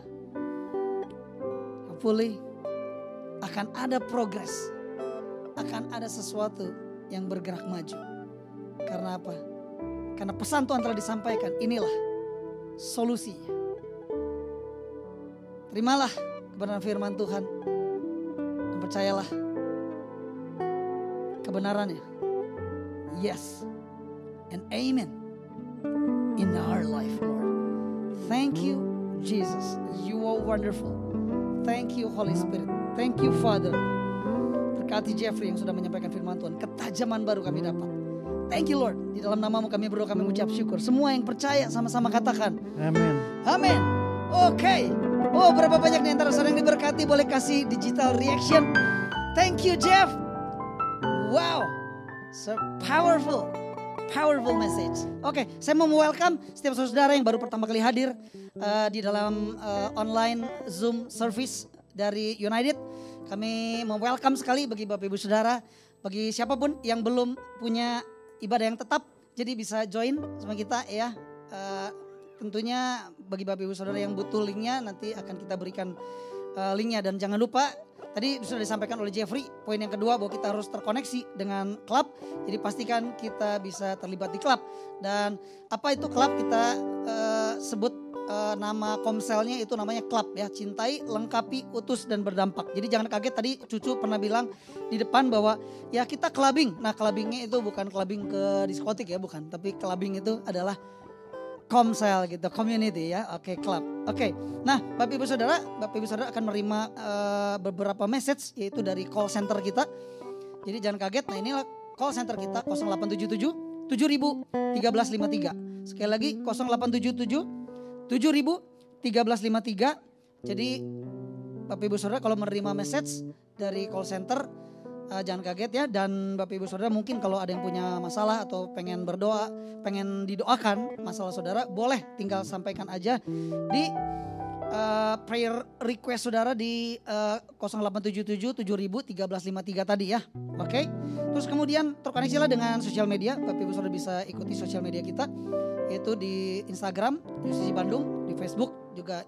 S2: Hopefully akan ada progres, akan ada sesuatu yang bergerak maju. Karena apa? Karena pesan Tuhan telah disampaikan, inilah solusinya. Terimalah kebenaran firman Tuhan dan percayalah kebenarannya. Yes and amen in our life, Lord. Thank you, Jesus. You are wonderful. Thank you, Holy Spirit. Thank you, Father. Berkati Jeffrey yang sudah menyampaikan firman Tuhan. Ketajaman baru kami dapat. Thank you, Lord. Di dalam namamu kami berdoa, kami mengucap syukur. Semua yang percaya sama-sama katakan
S1: Amin.
S2: amin. Oke. Oh, berapa banyak di antara saudara yang diberkati boleh kasih digital reaction. Thank you, Jeff. Wow. So powerful message. Oke, saya mau welcome setiap saudara yang baru pertama kali hadir di dalam online Zoom service dari United. Kami mau welcome sekali bagi Bapak Ibu Saudara, bagi siapapun yang belum punya ibadah yang tetap, jadi bisa join sama kita ya. Tentunya bagi Bapak Ibu Saudara yang butuh linknya nanti akan kita berikan linknya. Dan jangan lupa tadi sudah disampaikan oleh Jeffrey, poin yang kedua bahwa kita harus terkoneksi dengan klub. Jadi pastikan kita bisa terlibat di klub. Dan apa itu klub? Kita sebut nama komselnya itu namanya klub ya. Cintai, lengkapi, utus dan berdampak. Jadi jangan kaget, tadi Cucu pernah bilang di depan bahwa ya kita clubbing. Nah clubbingnya itu bukan clubbing ke diskotik ya, bukan. Tapi clubbing itu adalah komsel gitu, community ya. Oke, club. Oke. Nah, Bapak Ibu Saudara akan menerima beberapa message yaitu dari call center kita. Jadi jangan kaget. Nah, inilah call center kita 0877 7000 1353. Sekali lagi 0877 7000 1353. Jadi Bapak Ibu Saudara kalau menerima message dari call center jangan kaget ya. Dan Bapak Ibu Saudara mungkin kalau ada yang punya masalah atau pengen berdoa, pengen didoakan masalah saudara, boleh tinggal sampaikan aja di prayer request saudara di 0877 7000 1353 tadi ya. Oke. Terus kemudian terkoneksilah dengan sosial media. Bapak Ibu Saudara bisa ikuti sosial media kita, yaitu di Instagram UCC Bandung, di Facebook juga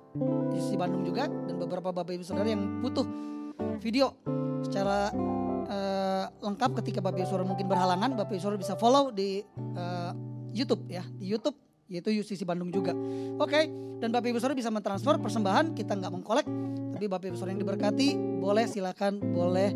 S2: UCC Bandung juga. Dan beberapa Bapak Ibu Saudara yang butuh video secara lengkap ketika Bapak Ibu Saudara mungkin berhalangan, Bapak Ibu Saudara bisa follow di YouTube ya, di YouTube yaitu UCC Bandung juga. Oke. Dan Bapak Ibu Saudara bisa mentransfer persembahan, kita nggak mengkolek, tapi Bapak Ibu Saudara yang diberkati boleh silakan, boleh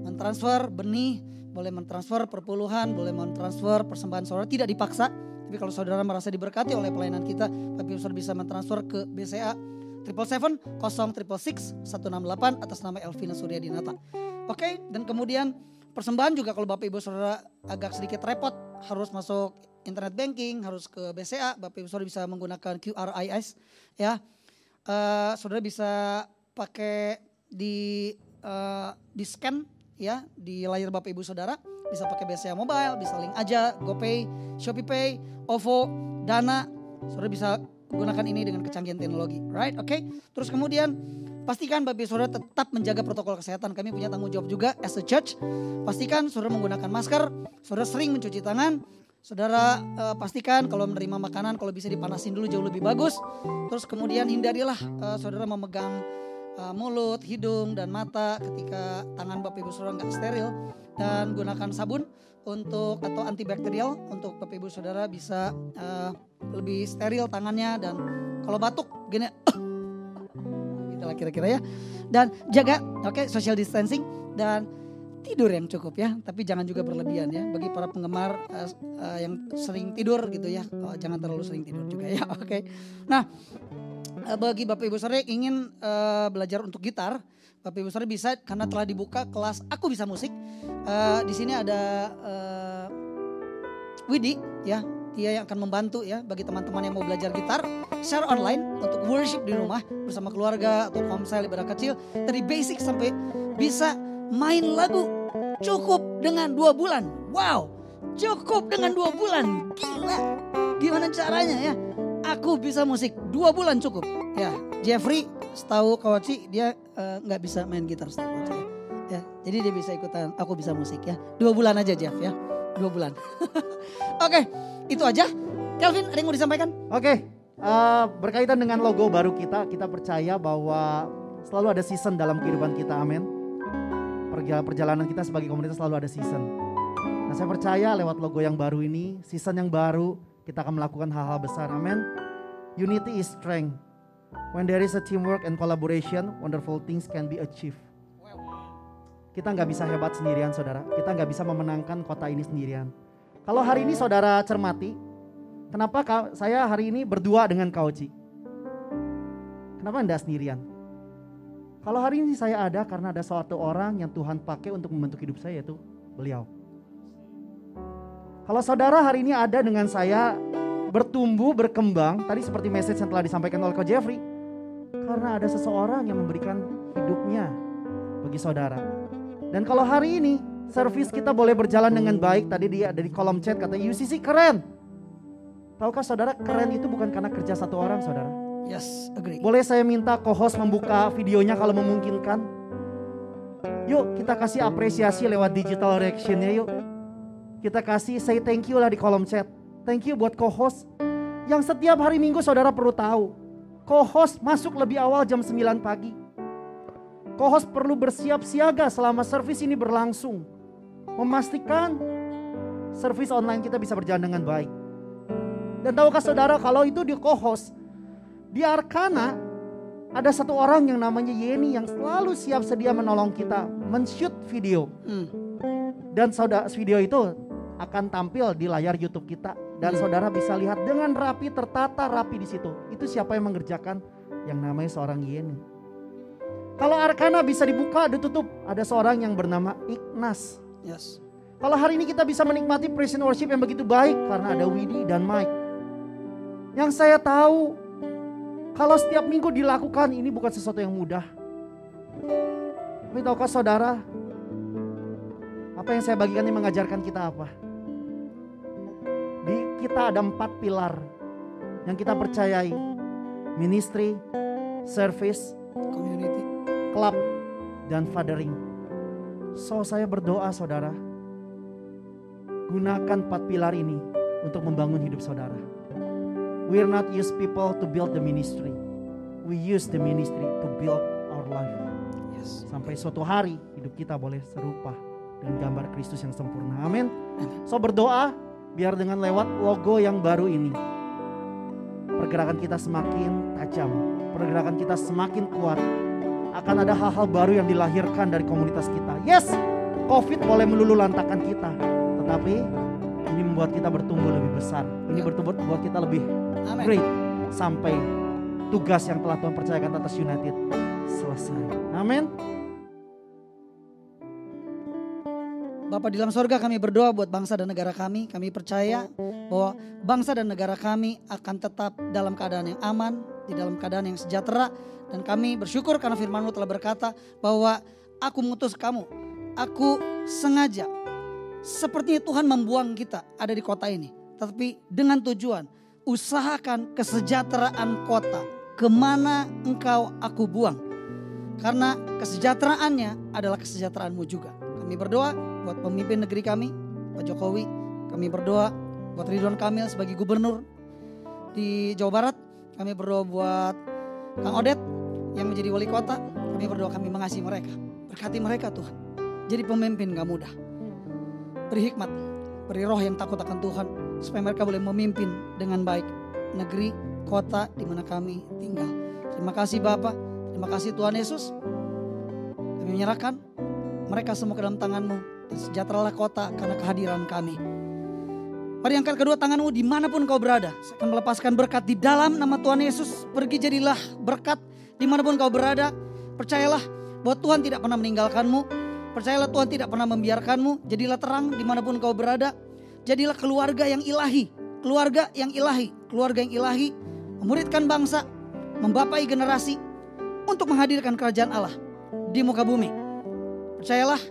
S2: mentransfer benih, boleh mentransfer perpuluhan, boleh mentransfer persembahan saudara, tidak dipaksa. Tapi kalau saudara merasa diberkati oleh pelayanan kita, Bapak Ibu Saudara bisa mentransfer ke BCA 777 0666 168 atas nama Elvina Suryadinata. Oke, dan kemudian persembahan juga kalau Bapak Ibu Saudara agak sedikit repot harus masuk internet banking, harus ke BCA, Bapak Ibu Saudara bisa menggunakan QRIS ya. Saudara bisa pakai di scan ya di layar Bapak Ibu Saudara, bisa pakai BCA Mobile, bisa link aja GoPay, ShopeePay, OVO, Dana. Saudara bisa gunakan ini dengan kecanggihan teknologi, right? Oke. Terus kemudian pastikan Bapak Ibu Saudara tetap menjaga protokol kesehatan. Kami punya tanggung jawab juga as a church. Pastikan saudara menggunakan masker, saudara sering mencuci tangan. Saudara pastikan kalau menerima makanan kalau bisa dipanasin dulu jauh lebih bagus. Terus kemudian hindarilah saudara memegang mulut, hidung dan mata ketika tangan Bapak Ibu Saudara nggak steril. Dan gunakan sabun untuk atau antibakterial untuk Bapak Ibu Saudara bisa lebih steril tangannya. Dan kalau batuk gini kira-kira ya. Dan jaga social distancing. Dan tidur yang cukup ya, tapi jangan juga berlebihan ya. Bagi para penggemar yang sering tidur gitu ya, jangan terlalu sering tidur juga ya. Oke. Nah, bagi Bapak Ibu Saudara yang ingin belajar untuk gitar, Bapak Ibu Saudara bisa, karena telah dibuka kelas Aku Bisa Musik. Di sini ada Widi ya, dia yang akan membantu ya bagi teman-teman yang mau belajar gitar secara online untuk worship di rumah bersama keluarga atau komsel ibadah kecil dari basic sampai bisa main lagu cukup dengan 2 bulan. Wow, cukup dengan 2 bulan, gila. Gimana caranya ya? Aku Bisa Musik 2 bulan cukup ya. Jeffrey setahu Koci dia nggak bisa main gitar setahu Koci ya. Jadi dia bisa ikutan Aku Bisa Musik ya. 2 bulan aja Jeff ya, 2 bulan. Oke, itu aja. Kelvin, ada yang mau disampaikan?
S1: Oke, berkaitan dengan logo baru kita percaya bahwa selalu ada season dalam kehidupan kita, amin. Perjalanan kita sebagai komunitas selalu ada season. Nah, saya percaya lewat logo yang baru ini, season yang baru, kita akan melakukan hal-hal besar, amin. Unity is strength. When there is a teamwork and collaboration, wonderful things can be achieved. Kita nggak bisa hebat sendirian, saudara. Kita nggak bisa memenangkan kota ini sendirian. Kalau hari ini saudara cermati, kenapa saya hari ini berdua dengan Kauci? Kenapa enggak sendirian? Kalau hari ini saya ada karena ada suatu orang yang Tuhan pakai untuk membentuk hidup saya, yaitu beliau. Kalau saudara hari ini ada dengan saya bertumbuh, berkembang, tadi seperti message yang telah disampaikan oleh Coach Jeffrey, karena ada seseorang yang memberikan hidupnya bagi saudara. Dan kalau hari ini service kita boleh berjalan dengan baik, tadi dia ada di kolom chat kata UCC keren. Tahukah saudara, keren itu bukan karena kerja satu orang, saudara.
S2: Yes, agree.
S1: Boleh saya minta co-host membuka videonya kalau memungkinkan? Yuk kita kasih apresiasi lewat digital reaction-nya yuk. Kita kasih say thank you lah di kolom chat. Thank you buat co-host yang setiap hari Minggu saudara perlu tahu. Co-host masuk lebih awal jam 9 pagi. Co-host perlu bersiap siaga selama service ini berlangsung. Memastikan service online kita bisa berjalan dengan baik. Dan tahukah saudara kalau itu di co-host, di Arkana ada satu orang yang namanya Yeni yang selalu siap sedia menolong kita men-shoot video. Dan saudara, video itu akan tampil di layar YouTube kita dan saudara bisa lihat dengan rapi, tertata rapi di situ. Itu siapa yang mengerjakan? Yang namanya seorang Yeni. Kalau Arkana bisa dibuka, ditutup, ada seorang yang bernama Ignas.
S2: Yes.
S1: Kalau hari ini kita bisa menikmati praise and worship yang begitu baik karena ada Widi dan Mike. Yang saya tahu, kalau setiap minggu dilakukan ini bukan sesuatu yang mudah. Tapi tahukah saudara, apa yang saya bagikan ini mengajarkan kita apa? Di kita ada 4 pilar yang kita percayai. Ministry, service,
S2: Community,
S1: club, dan fathering. So saya berdoa saudara, gunakan 4 pilar ini untuk membangun hidup saudara. We are not use people to build the ministry. We use the ministry to build our life.
S2: yes.
S1: Sampai suatu hari hidup kita boleh serupa dengan gambar Kristus yang sempurna. Amin. So berdoa biar dengan lewat logo yang baru ini pergerakan kita semakin tajam, pergerakan kita semakin kuat. Akan ada hal-hal baru yang dilahirkan dari komunitas kita. Yes, COVID boleh meluluhlantakkan kita, tetapi ini membuat kita bertumbuh lebih besar. Ini membuat kita lebih great sampai tugas yang telah Tuhan percayakan atas United selesai. Amin.
S2: Bapa di dalam sorga, kami berdoa buat bangsa dan negara kami. Kami percaya bahwa bangsa dan negara kami akan tetap dalam keadaan yang aman, di dalam keadaan yang sejahtera. Dan kami bersyukur karena firman-Mu telah berkata bahwa aku mengutus kamu. Aku sengaja, sepertinya Tuhan membuang kita ada di kota ini. Tetapi dengan tujuan, usahakan kesejahteraan kota. Kemana engkau aku buang. Karena kesejahteraannya adalah kesejahteraan-Mu juga. Kami berdoa buat pemimpin negeri kami, Pak Jokowi. Kami berdoa buat Ridwan Kamil sebagai gubernur di Jawa Barat. Kami berdoa buat Kang Odet yang menjadi wali kota. Kami berdoa, kami mengasihi mereka. Berkati mereka Tuhan. Jadi pemimpin gak mudah. Beri hikmat, beri roh yang takut akan Tuhan. Supaya mereka boleh memimpin dengan baik negeri, kota di mana kami tinggal. Terima kasih Bapa, terima kasih Tuhan Yesus. Kami menyerahkan mereka semua ke dalam tangan-Mu. Dan sejahteralah kota karena kehadiran kami. Mari angkat kedua tanganmu dimanapun kau berada. Saya akan melepaskan berkat di dalam nama Tuhan Yesus. Pergi jadilah berkat dimanapun kau berada. Percayalah bahwa Tuhan tidak pernah meninggalkanmu. Percayalah Tuhan tidak pernah membiarkanmu. Jadilah terang dimanapun kau berada. Jadilah keluarga yang ilahi. Keluarga yang ilahi. Keluarga yang ilahi. Memuridkan bangsa. Membapai generasi. Untuk menghadirkan kerajaan Allah di muka bumi. Percayalah,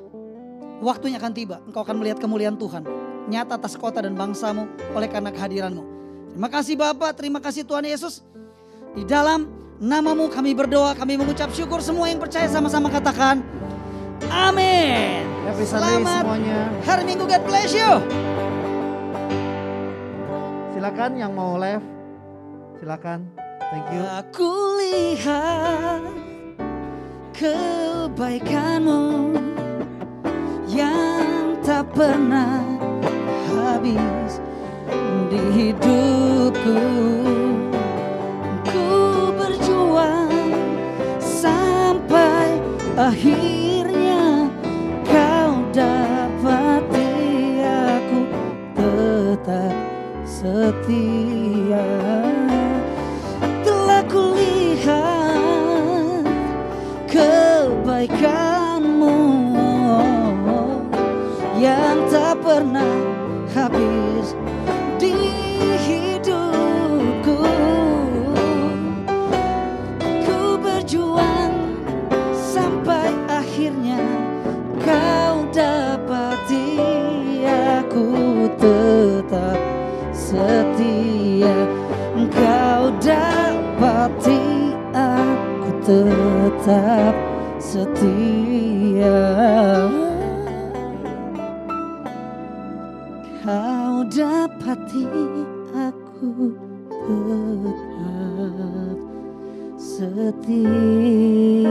S2: waktunya akan tiba. Engkau akan melihat kemuliaan Tuhan nyata atas kota dan bangsamu oleh karena kehadiran-Mu. Terima kasih Bapa, terima kasih Tuhan Yesus. Di dalam nama-Mu kami berdoa, kami mengucap syukur. Semua yang percaya sama-sama katakan amin. Selamat
S1: semuanya.
S2: hari Minggu, God bless you.
S1: Silakan yang mau live, silakan. Thank you.
S2: Aku lihat kebaikan-Mu yang tak pernah habis di hidupku. Ku berjuang sampai akhirnya kau dapati aku tetap setia. Telah kulihat kebaikan-Mu yang tak pernah habis di hidupku. Ku berjuang sampai akhirnya kau dapati aku tetap setia. Engkau dapati aku tetap setia. Kau dapati aku tetap setia.